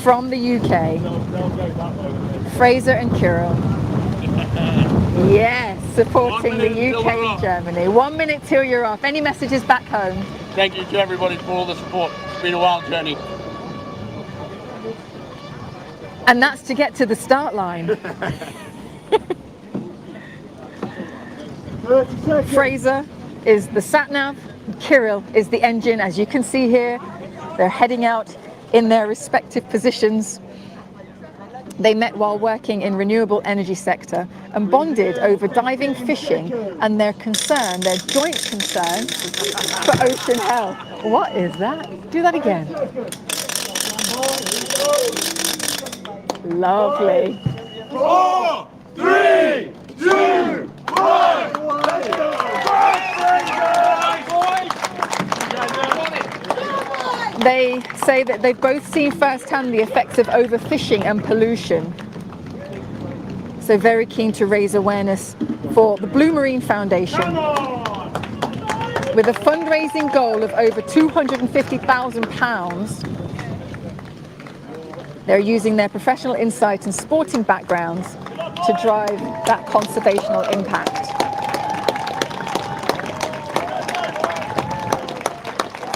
From the UK, Fraser and Kirill. Yes, supporting the UK and Germany. 1 minute till you're off. Any messages back home? Thank you to everybody for all the support. It's been a wild journey. And that's to get to the start line. Fraser is the sat-nav, Kirill is the engine. As you can see here, they're heading out in their respective positions. They met while working in renewable energy sector and bonded over diving, fishing, and their joint concern for ocean health. What is that? Do that again. Lovely. 4, 3, 2, 1. They say that they've both seen firsthand the effects of overfishing and pollution. So very keen to raise awareness for the Blue Marine Foundation with a fundraising goal of over £250,000. They're using their professional insight and sporting backgrounds to drive that conservational impact.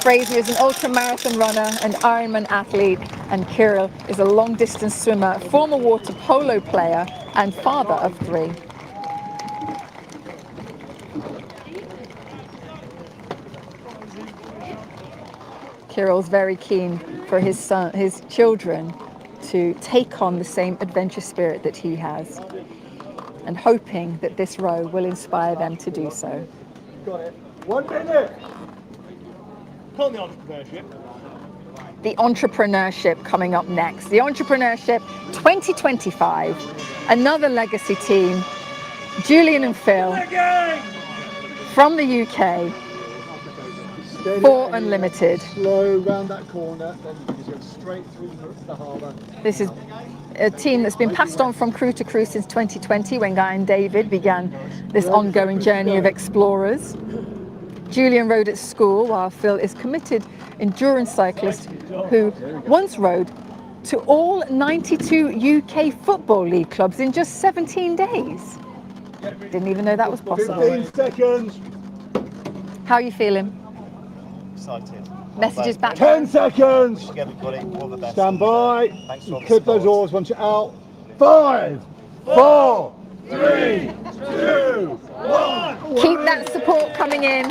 Fraser is an ultra-marathon runner, an Ironman athlete, and Kirill is a long-distance swimmer, former water polo player, and father of 3. Kirill's very keen for his children to take on the same adventure spirit that he has, and hoping that this row will inspire them to do so. Got it. 1 minute. On the entrepreneurship. The entrepreneurship coming up next. The entrepreneurship 2025. Another legacy team, Julian and Phil from the UK. For Unlimited. Slow round that corner, then you just go straight through the harbour. This is a team that's been passed on from crew to crew since 2020 when Guy and David began this ongoing journey of explorers. Julian rode at school while Phil is committed endurance cyclist who once rode to all 92 UK Football League clubs in just 17 days. Didn't even know that was possible. 15 seconds. How are you feeling? Excited. Messages back. 10 seconds. Again, everybody, all the best. Stand by. Thanks for all the Clip those support. oars once you're out. 5, 4, 3, 2, 1. Keep that support coming in.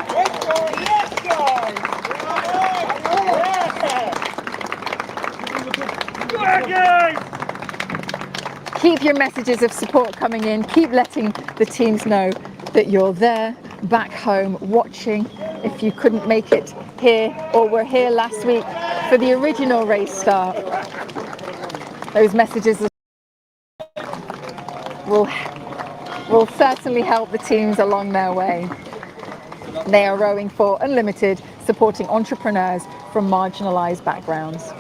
Keep your messages of support coming in. Keep letting the teams know that you're there back home watching. If you couldn't make it here or were here last week for the original race start, those messages will certainly help the teams along their way. They are rowing for Unlimited, supporting entrepreneurs from marginalised backgrounds.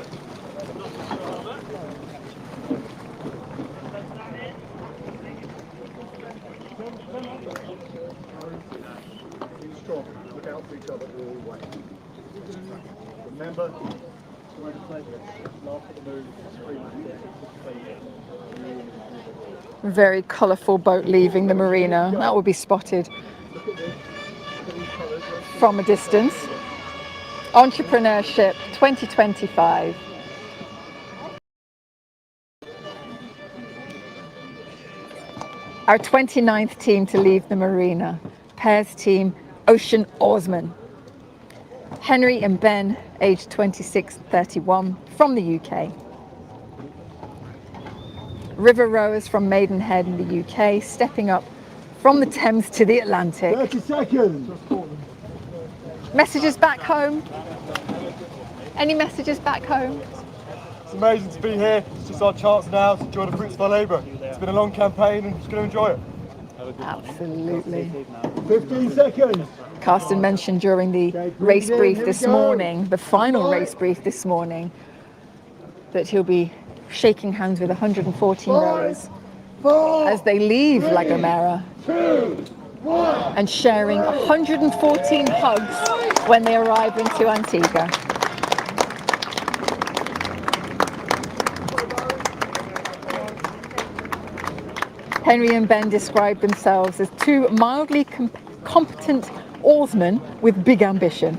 Look out for each other all the way. Remember, laugh at the move, scream at it. Very colourful boat leaving the marina. That will be spotted from a distance. Entrepreneurship 2025. Our 29th team to leave the marina. Pairs team Ocean Oarsmen. Henry and Ben, aged 26-31, from the UK. River rowers from Maidenhead in the UK, stepping up from the Thames to the Atlantic. 30 seconds. Messages back home? Any messages back home? It's amazing to be here. It's just our chance now to enjoy the fruits of our labour. It's been a long campaign and just going to enjoy it. Have Absolutely. 15 seconds. Carsten mentioned during the race brief this morning, the final race brief this morning, that he'll be shaking hands with 114 rowers as they leave La Gomera and sharing 114 hugs when they arrive into Antigua. Henry and Ben described themselves as two mildly competent oarsmen with big ambition.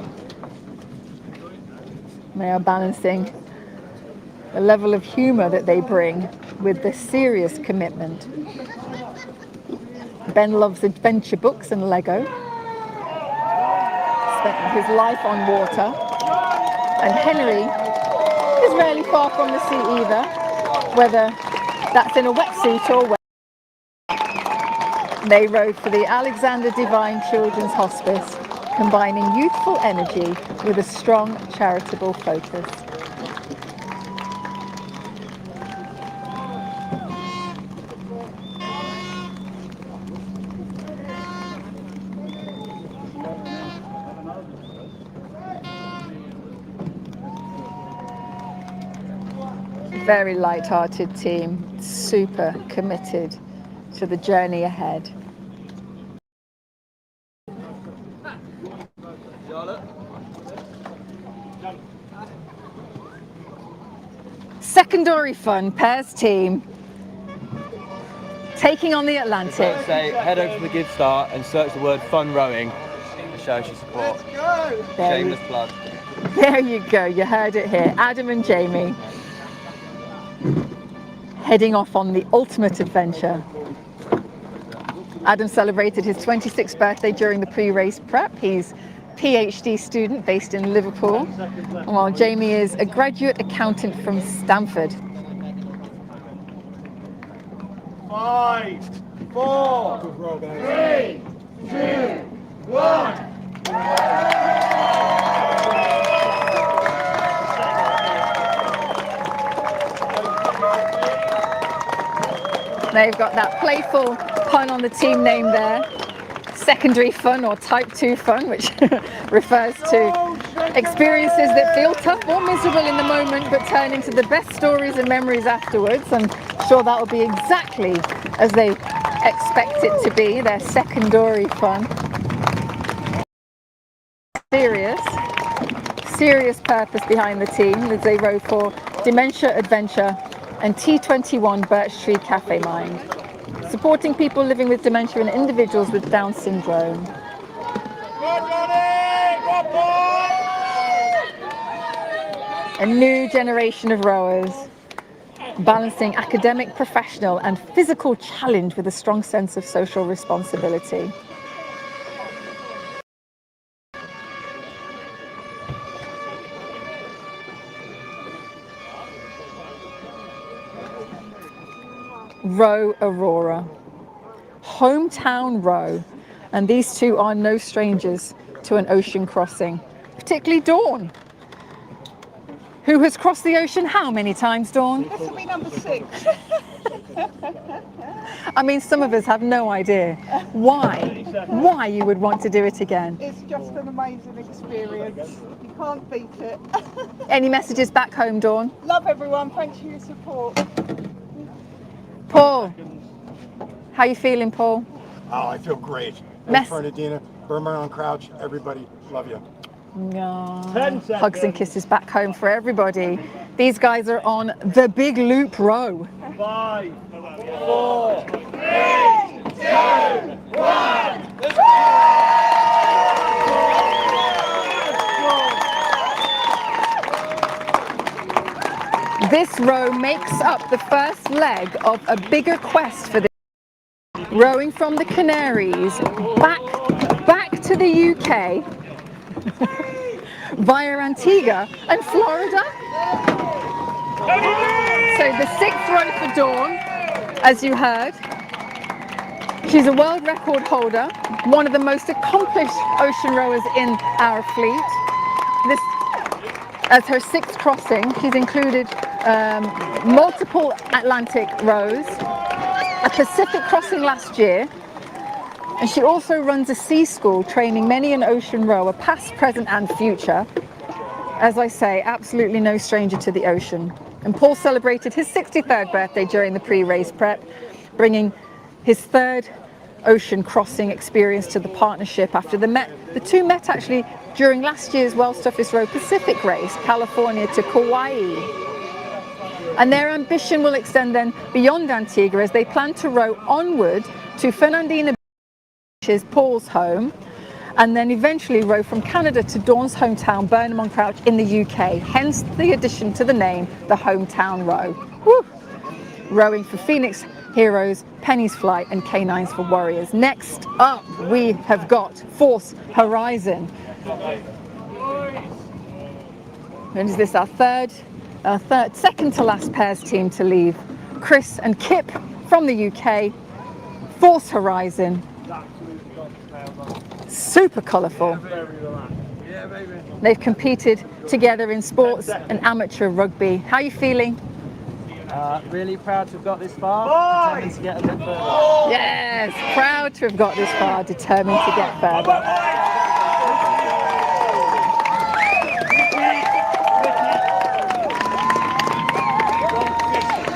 They are balancing the level of humour that they bring with the serious commitment. Ben loves adventure books and Lego. Spent his life on water. And Henry is rarely far from the sea either, whether that's in a wetsuit or wet. They rowed for the Alexander Divine Children's Hospice, combining youthful energy with a strong charitable focus. Very light-hearted team, super committed to the journey ahead. Secondary fun, pairs team, taking on the Atlantic. Say, head over to the Give Start and search the word fun rowing to show us your support. Shameless plug. There you go, you heard it here. Adam and Jamie heading off on the ultimate adventure. Adam celebrated his 26th birthday during the pre-race prep. He's a PhD student based in Liverpool, while Jamie is a graduate accountant from Stanford. 5, 4, 3, 2, 1. They've got that playful pun on the team name there. Secondary fun, or type 2 fun, which refers to experiences that feel tough or miserable in the moment but turn into the best stories and memories afterwards. I'm sure that will be exactly as they expect it to be, their secondary fun. Serious purpose behind the team as they row for Dementia Adventure and T21 Birch Tree Cafe Mind, supporting people living with dementia and individuals with Down syndrome. A new generation of rowers, balancing academic, professional and physical challenge with a strong sense of social responsibility. Row Aurora, hometown row, and these two are no strangers to an ocean crossing, particularly Dawn, who has crossed the ocean how many times, Dawn? This will be number 6. I mean, some of us have no idea why you would want to do it again. It's just an amazing experience. You can't beat it. Any messages back home, Dawn? Love everyone. Thanks for your support. Paul, how you feeling, Paul? Oh, I feel great. Fernandina, Burma on Crouch, everybody, love you. No. Hugs and kisses back home for everybody. These guys are on the big loop row. 5, 4, 3, 2, 1. Let's go! This row makes up the first leg of a bigger quest for the rowing from the Canaries back to the UK via Antigua and Florida. So the 6th row for Dawn, as you heard. She's a world record holder, one of the most accomplished ocean rowers in our fleet. This, as her 6th crossing, she's included multiple Atlantic rows, a Pacific crossing last year, And she also runs a sea school training many an ocean rower, past, present and future. As I say, absolutely no stranger to the ocean. And Paul celebrated his 63rd birthday during the pre-race prep, bringing his third ocean crossing experience to the partnership after the two met actually during last year's Wells Toughest Row Pacific race, California to Kauai. And their ambition will extend then beyond Antigua as they plan to row onward to Fernandina, which is Paul's home, and then eventually row from Canada to Dawn's hometown, Burnham-on-Crouch in the UK, hence the addition to the name, the Hometown Row. Woo! Rowing for Phoenix Heroes, Penny's Flight and K9s for Warriors. Next up, we have got Force Horizon. And is this our second to last pairs team to leave? Chris and Kip from the UK, Force Horizon. Super colourful. They've competed together in sports and amateur rugby. How are you feeling? Really proud to have got this far, determined to get a bit further. Yes, proud to have got this far, determined to get further.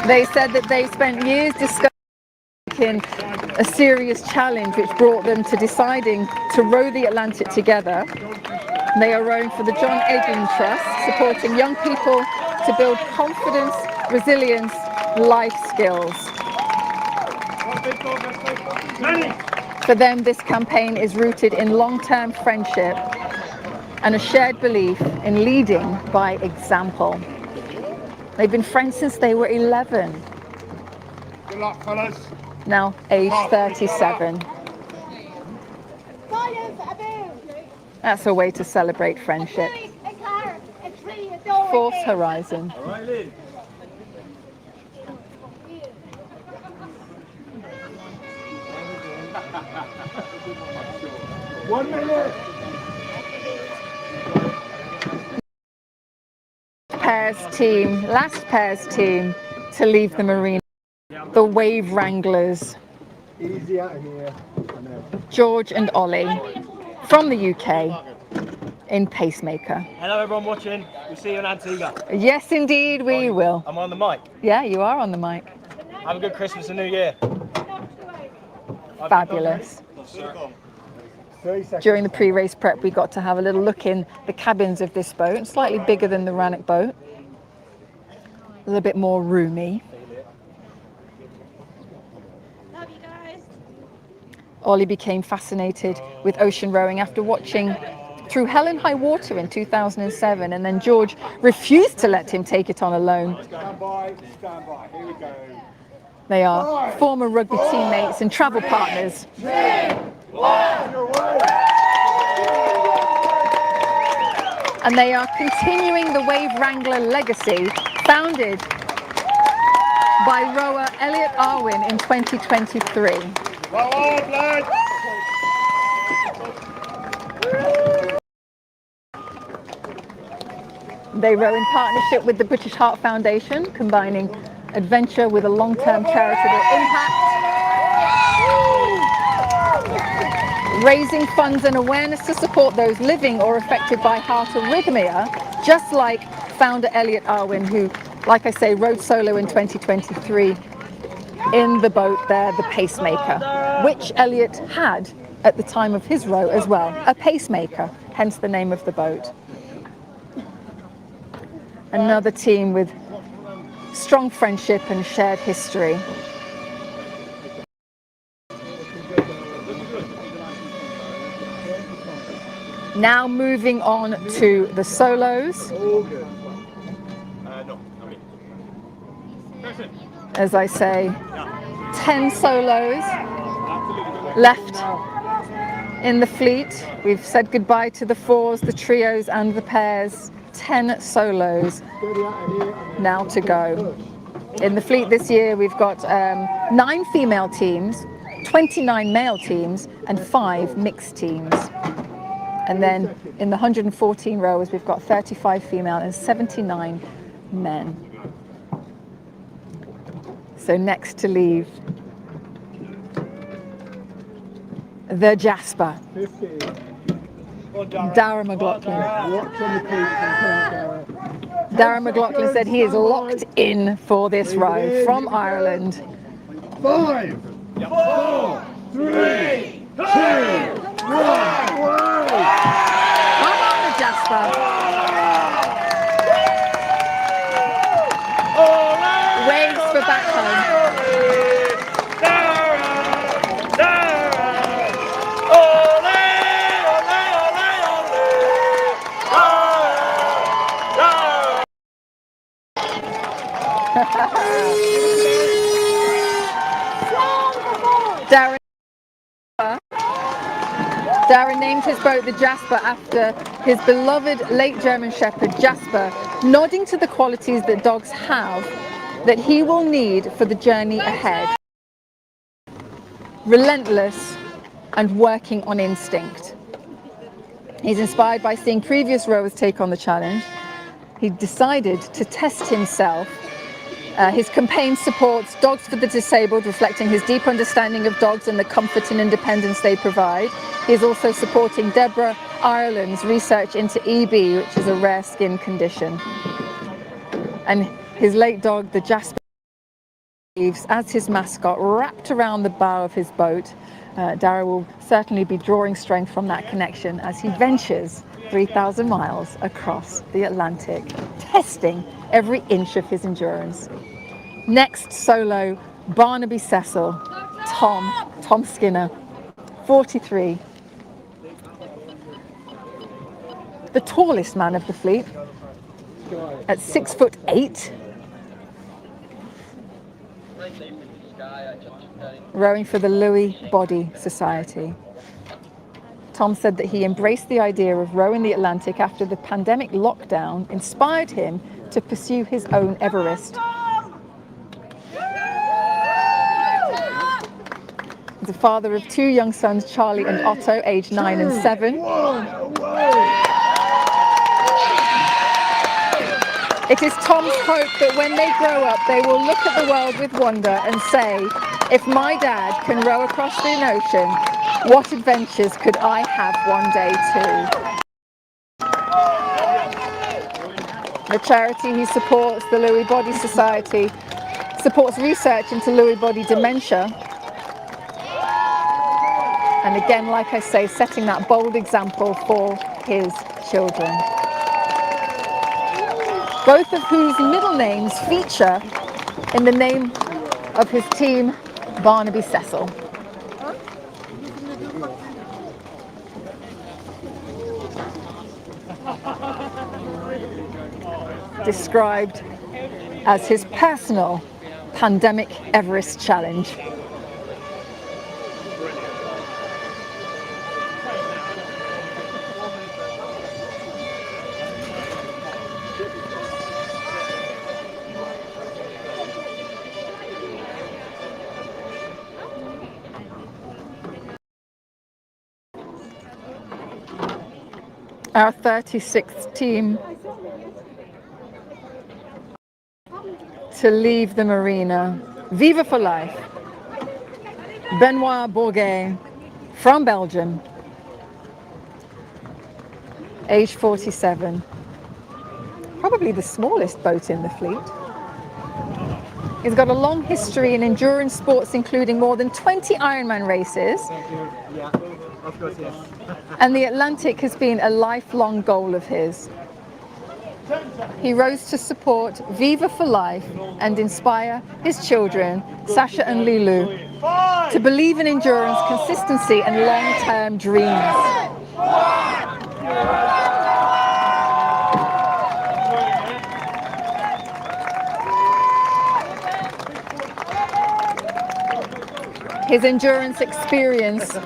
They said that they spent years discussing a serious challenge which brought them to deciding to row the Atlantic together. They are rowing for the John Egan Trust, supporting young people to build confidence, resilience, life skills. For them, this campaign is rooted in long-term friendship and a shared belief in leading by example. They've been friends since they were 11. Good luck, fellas. Now age 37. That's a way to celebrate friendship. Force Horizon. 1 minute. Last pairs team to leave the marina. The Wave Wranglers. Easy out of here. George and Ollie from the UK in Pacemaker. Hello everyone watching, we'll see you in Antigua. Yes indeed we will. I'm on the mic. Yeah, you are on the mic. Have a good Christmas and New Year. Fabulous. During the pre-race prep we got to have a little look in the cabins of this boat, slightly bigger than the Rannoch boat. A little bit more roomy. Love you guys. Ollie became fascinated with ocean rowing after watching Through Hell and High Water in 2007, and then George refused to let him take it on alone. Stand by, here we go. They are former rugby teammates and travel partners. And they are continuing the Wave Wrangler legacy founded by rower Elliot Arwin in 2023. They row in partnership with the British Heart Foundation, combining adventure with a long-term charitable impact, raising funds and awareness to support those living or affected by heart arrhythmia, just like founder Elliot Arwin, who, like I say, rowed solo in 2023 in the boat there, the Pacemaker, which Elliot had at the time of his row as well, a pacemaker, hence the name of the boat. Another team with strong friendship and shared history. Now moving on to the solos. As I say, 10 solos left in the fleet. We've said goodbye to the fours, the trios and the pairs. 10 solos now to go. In the fleet this year we've got 9 female teams, 29 male teams and 5 mixed teams. And then in the 114 rowers we've got 35 female and 79 men. So next to leave the Jasper. 50. Darren McLaughlin. Watch on the crease and turn it, Garrett. Darren McLaughlin said he is locked in for this row from Ireland. 5, 4, 3, 2, 1. Come on, the Jasper. Waves for back home. Darren named his boat the Jasper after his beloved late German Shepherd Jasper, nodding to the qualities that dogs have that he will need for the journey ahead. Relentless and working on instinct. He's inspired by seeing previous rowers take on the challenge. He decided to test himself. His campaign supports Dogs for the Disabled, reflecting his deep understanding of dogs and the comfort and independence they provide. He is also supporting Deborah Ireland's research into EB, which is a rare skin condition. And his late dog, the Jasper, as his mascot, wrapped around the bow of his boat. Darren will certainly be drawing strength from that connection as he ventures 3,000 miles across the Atlantic, testing every inch of his endurance. Next solo, Barnaby Cecil, Tom Skinner, 43. The tallest man of the fleet at 6'8". Rowing for the Lewy Body Society. Tom said that he embraced the idea of rowing the Atlantic after the pandemic lockdown inspired him to pursue his own Everest. He's a father of 2 young sons, Charlie and Otto, aged 9 and 7. It is Tom's hope that when they grow up, they will look at the world with wonder and say, if my dad can row across the ocean, what adventures could I have one day too? The charity he supports, the Lewy Body Society, supports research into Lewy body dementia. And again, like I say, setting that bold example for his children. Both of whose middle names feature in the name of his team, Barnaby Cecil. Described as his personal pandemic Everest challenge. Our 36th team to leave the marina. Viva for life. Benoit Bourget from Belgium, age 47. Probably the smallest boat in the fleet. He's got a long history in endurance sports, including more than 20 Ironman races. Yeah, of course, yes. And the Atlantic has been a lifelong goal of his. He rose to support Viva for Life and inspire his children, Sasha and Lilu, to believe in endurance, consistency and long-term dreams. His endurance experience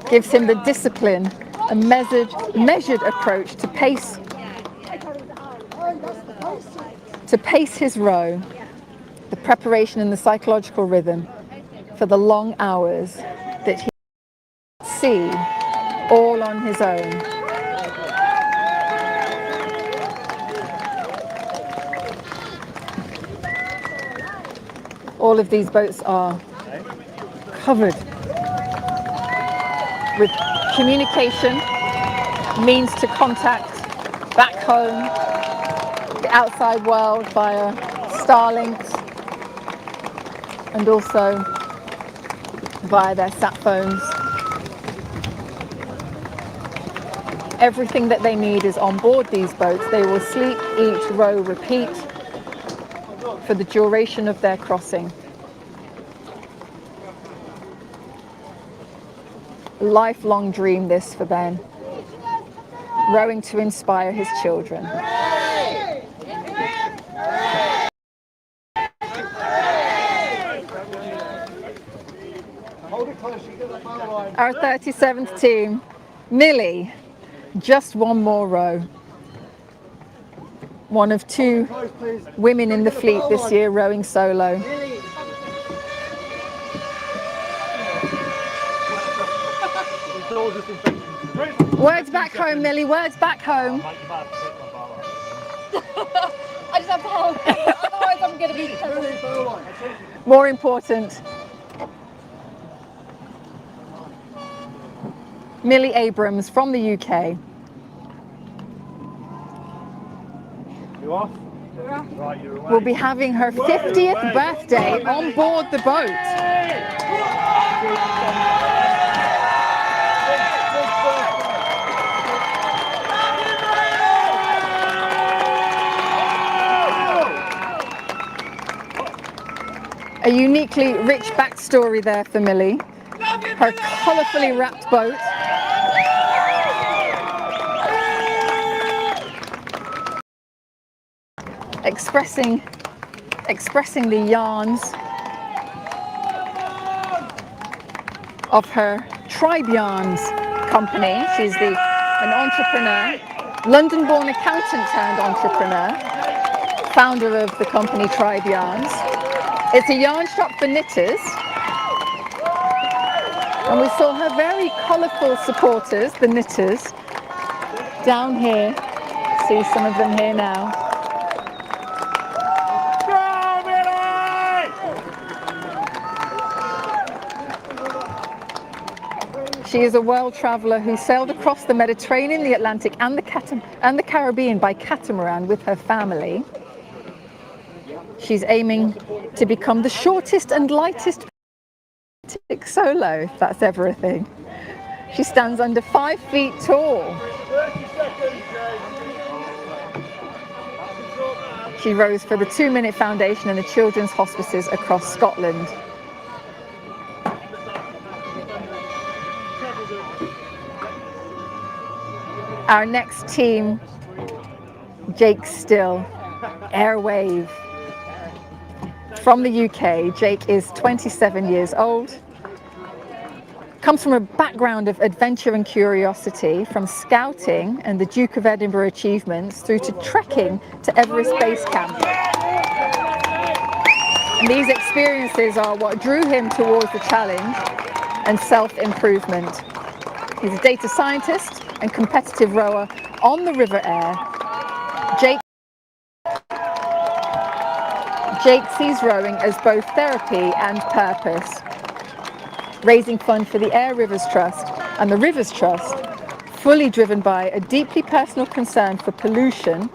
gives him the discipline, a measured approach to pace his row, the preparation and the psychological rhythm for the long hours that he see all on his own. All of these boats are covered with communication, means to contact back home, the outside world via Starlinks, and also via their sat phones. Everything that they need is on board these boats. They will sleep, eat, row, repeat for the duration of their crossing. Lifelong dream this for Ben, rowing to inspire his children. Our 37th team, Millie, just one more row. One of two women in the fleet this year rowing solo. Words back home, Millie, words back home. I just have to hold it, otherwise I'm going to be... More important. Millie Abrams from the UK. You off? Right, you're away. Will be having her 50th birthday on board the boat. A uniquely rich backstory there for Millie. Her colourfully wrapped boat, expressing the yarns of her Tribe Yarns company. She's an entrepreneur, London-born accountant turned entrepreneur, founder of the company Tribe Yarns. It's a yarn shop for knitters. And we saw her very colourful supporters, the knitters, down here. See some of them here now. She is a world traveller who sailed across the Mediterranean, the Atlantic and the Caribbean by catamaran with her family. She's aiming to become the shortest and lightest solo, if that's ever a thing. She stands under 5 feet tall. She rows for the 2 Minute Foundation and the Children's Hospices across Scotland. Our next team, Jake Still, Airwave. From the UK, Jake is 27 years old, comes from a background of adventure and curiosity, from scouting and the Duke of Edinburgh achievements through to trekking to Everest Base Camp. And these experiences are what drew him towards the challenge and self-improvement. He's a data scientist and competitive rower on the River Aire. Jake sees rowing as both therapy and purpose, raising funds for the Aire Rivers Trust and the Rivers Trust, fully driven by a deeply personal concern for pollution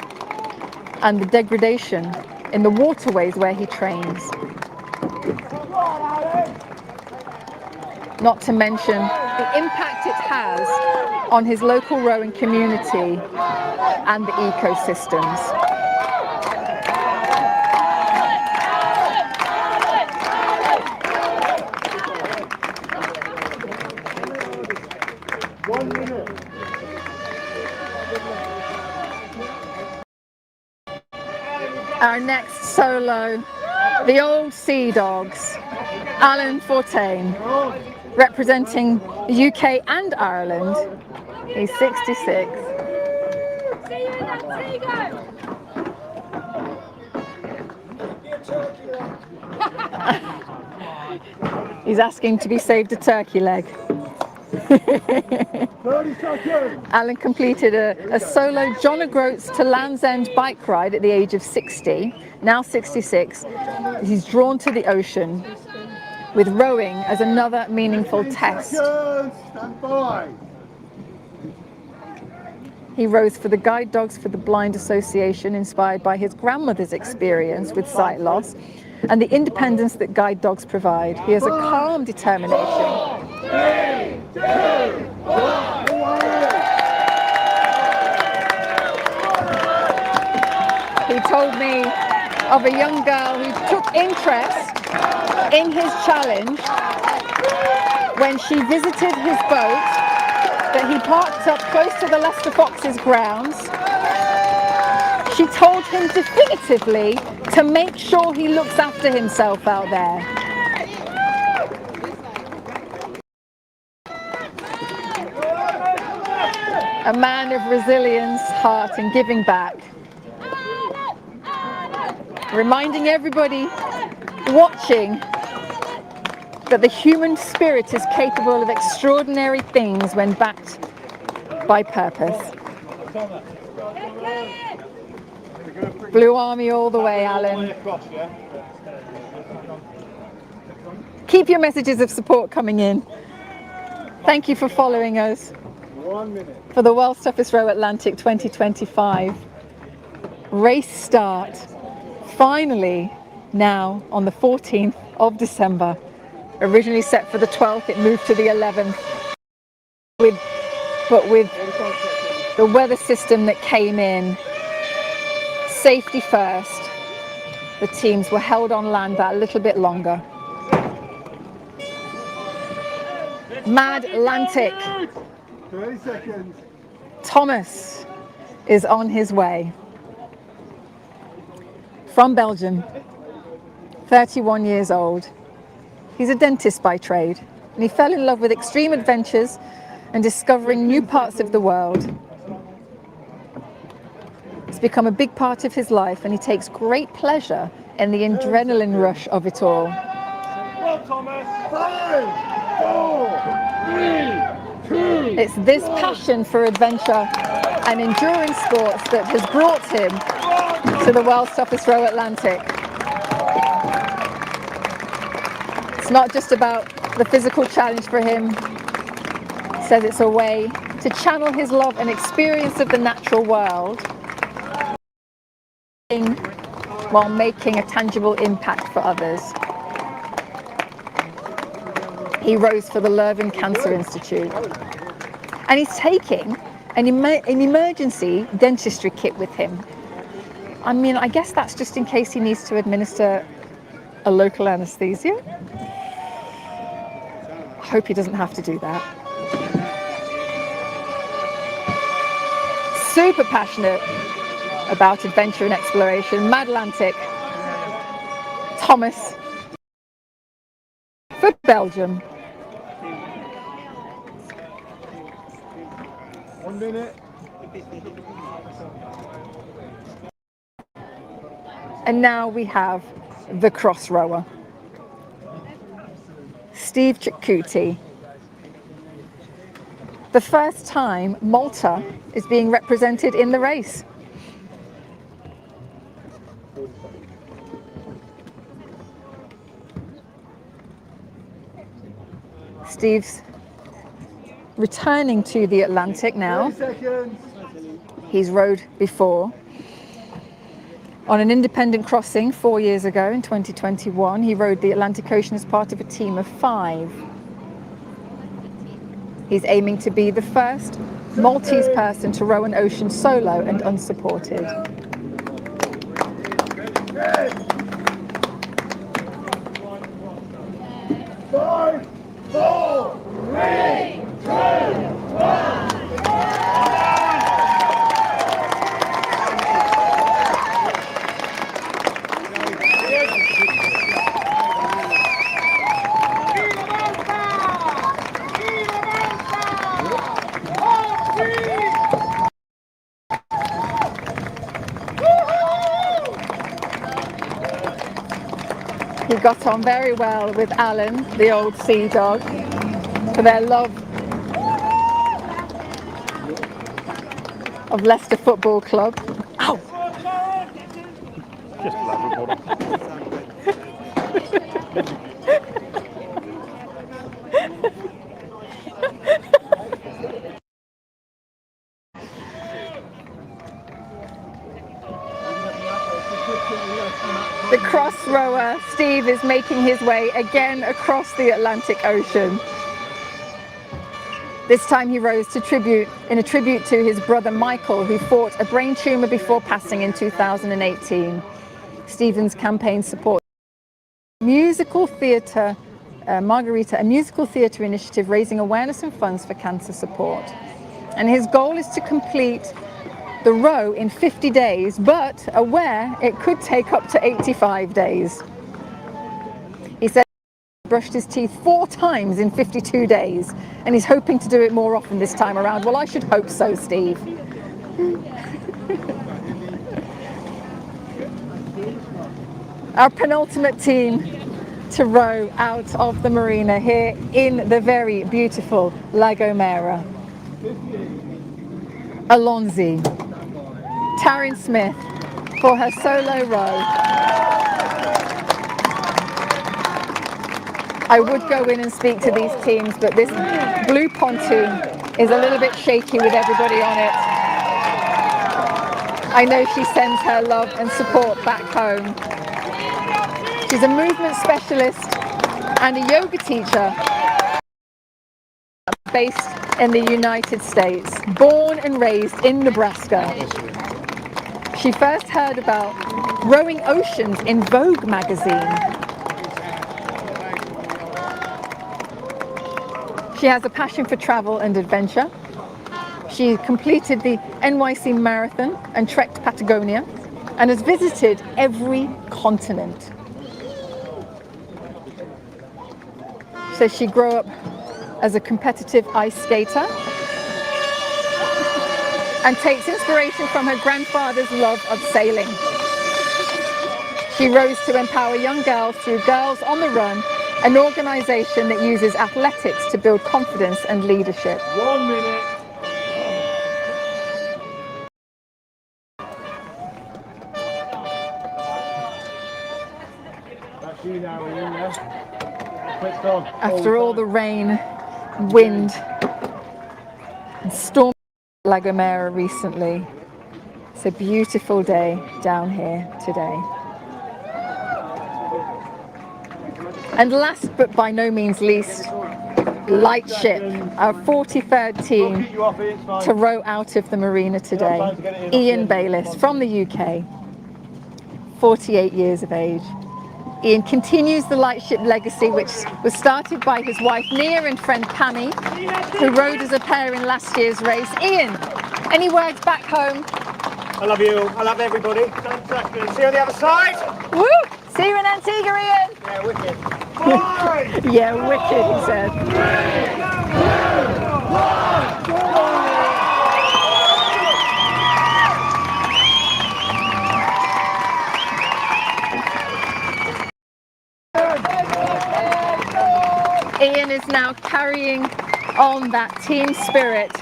and the degradation in the waterways where he trains. Not to mention the impact it has on his local rowing community and the ecosystems. Our next solo, the Old Sea Dogs, Alan Fortain, representing the UK and Ireland. He's 66. He's asking to be saved a turkey leg. Alan completed a solo John O'Groats to Land's End bike ride at the age of 60, now 66. He's drawn to the ocean. with rowing as another meaningful test. Stand by. He rows for the Guide Dogs for the Blind Association, inspired by his grandmother's experience with sight loss and the independence that guide dogs provide. He has a calm determination. He told me of a young girl who took interest in his challenge when she visited his boat that he parked up close to the Leicester Foxes grounds. She told him definitively to make sure he looks after himself out there. A man of resilience, heart, and giving back. Reminding everybody watching that the human spirit is capable of extraordinary things when backed by purpose. Blue Army all the way, Alan. Keep your messages of support coming in. Thank you for following us for the World's Toughest Row Atlantic 2025. Race start, finally, now on the 14th of December. Originally set for the 12th, it moved to the 11th. But with the weather system that came in, safety first, the teams were held on land that little bit longer. Mad Atlantic. 30 seconds. Thomas is on his way. From Belgium, 31 years old. He's a dentist by trade, and he fell in love with extreme adventures and discovering new parts of the world. It's become a big part of his life, and he takes great pleasure in the adrenaline rush of it all. Well, Thomas. 5, 4, 3, 2. It's this passion for adventure and endurance sports that has brought him to the World's Toughest Row Atlantic. It's not just about the physical challenge for him. He says it's a way to channel his love and experience of the natural world while making a tangible impact for others. He rows for the Leuven Cancer Institute, and he's taking an emergency dentistry kit with him. I mean, I guess that's just in case he needs to administer a local anesthesia. I hope he doesn't have to do that. Super passionate about adventure and exploration. Mad Atlantic. Thomas for Belgium. 1 minute. And now we have the cross rower. Steve Chikuti. The first time Malta is being represented in the race. Steve's returning to the Atlantic now. 30 seconds. He's rowed before. On an independent crossing 4 years ago in 2021, he rowed the Atlantic Ocean as part of a team of 5. He's aiming to be the first Maltese person to row an ocean solo and unsupported. 5, 4, 3, 2, 1. He got on very well with Alan, the old sea dog, for their love of Leicester Football Club. Ow! Just Steve is making his way again across the Atlantic Ocean. This time he rose in a tribute to his brother Michael, who fought a brain tumor before passing in 2018. Stephen's campaign supports musical theatre, Margarita, a musical theatre initiative raising awareness and funds for cancer support. And his goal is to complete the row in 50 days, but aware it could take up to 85 days. He said he brushed his teeth 4 times in 52 days, and he's hoping to do it more often this time around. Well, I should hope so, Steve. Our penultimate team to row out of the marina here in the very beautiful La Gomera. Alonzi, Taryn Smith for her solo row. I would go in and speak to these teams, but this blue pontoon is a little bit shaky with everybody on it. I know she sends her love and support back home. She's a movement specialist and a yoga teacher based in the United States, born and raised in Nebraska. She first heard about rowing oceans in Vogue magazine. She has a passion for travel and adventure. She completed the NYC Marathon and trekked Patagonia and has visited every continent. So she grew up as a competitive ice skater and takes inspiration from her grandfather's love of sailing. She rose to empower young girls through Girls on the Run, an organization that uses athletics to build confidence and leadership. 1 minute. That's you now, Ian, yeah? After all the rain, wind, and storm in La Gomera recently, it's a beautiful day down here today. And last but by no means least, Lightship, our 43rd team to row out of the marina today. Ian Bayliss from the UK, 48 years of age. Ian continues the Lightship legacy, which was started by his wife Nia and friend Pammy, who rowed as a pair in last year's race. Ian, any words back home? I love you. I love everybody. See you on the other side. Woo! See you in Antigua, Ian. Yeah, wicked. Yeah, wicked, he said. Ian is now carrying on that team spirit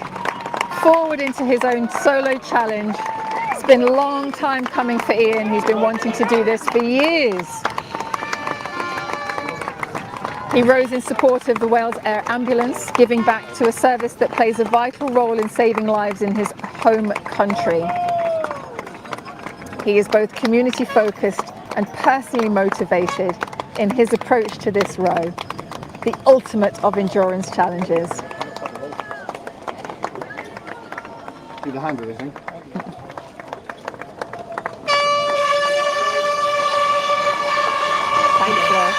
forward into his own solo challenge. It's been a long time coming for Ian. He's been wanting to do this for years. He rows in support of the Wales Air Ambulance, giving back to a service that plays a vital role in saving lives in his home country. He is both community focused and personally motivated in his approach to this row, the ultimate of endurance challenges. Do the hand raising. Thanks, Will.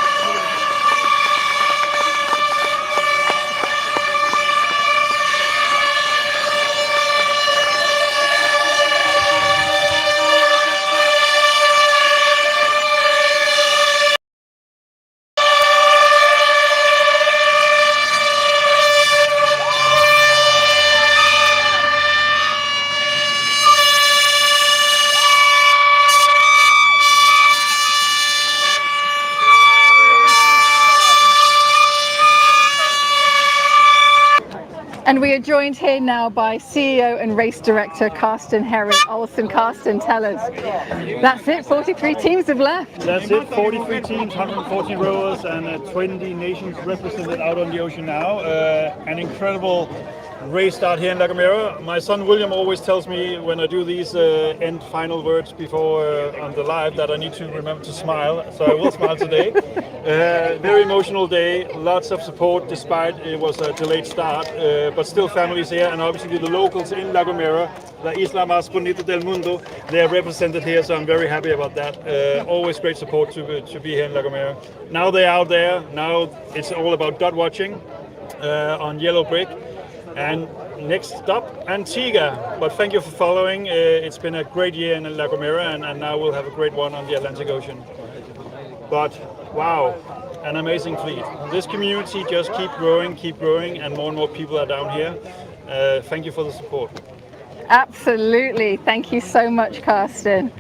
And we are joined here now by CEO and race director Karsten Herring Olsen. Karsten, tell us. That's it, 43 teams have left. That's it, 43 teams, 114 rowers and 20 nations represented out on the ocean now. An incredible race start here in La Gomera. My son William always tells me when I do these end final words before on the live that I need to remember to smile, so I will smile today. Very emotional day, lots of support despite it was a delayed start, but still families here, and obviously the locals in La Gomera, La Isla Más Bonita del Mundo, they are represented here, so I'm very happy about that. Always great support to be here in La Gomera. Now they're out there, now it's all about dot watching on yellow brick. And next stop, Antigua. But thank you for following. It's been a great year in La Gomera, and now we'll have a great one on the Atlantic Ocean. But wow, an amazing fleet. This community just keep growing, and more people are down here. Thank you for the support. Absolutely. Thank you so much, Carsten.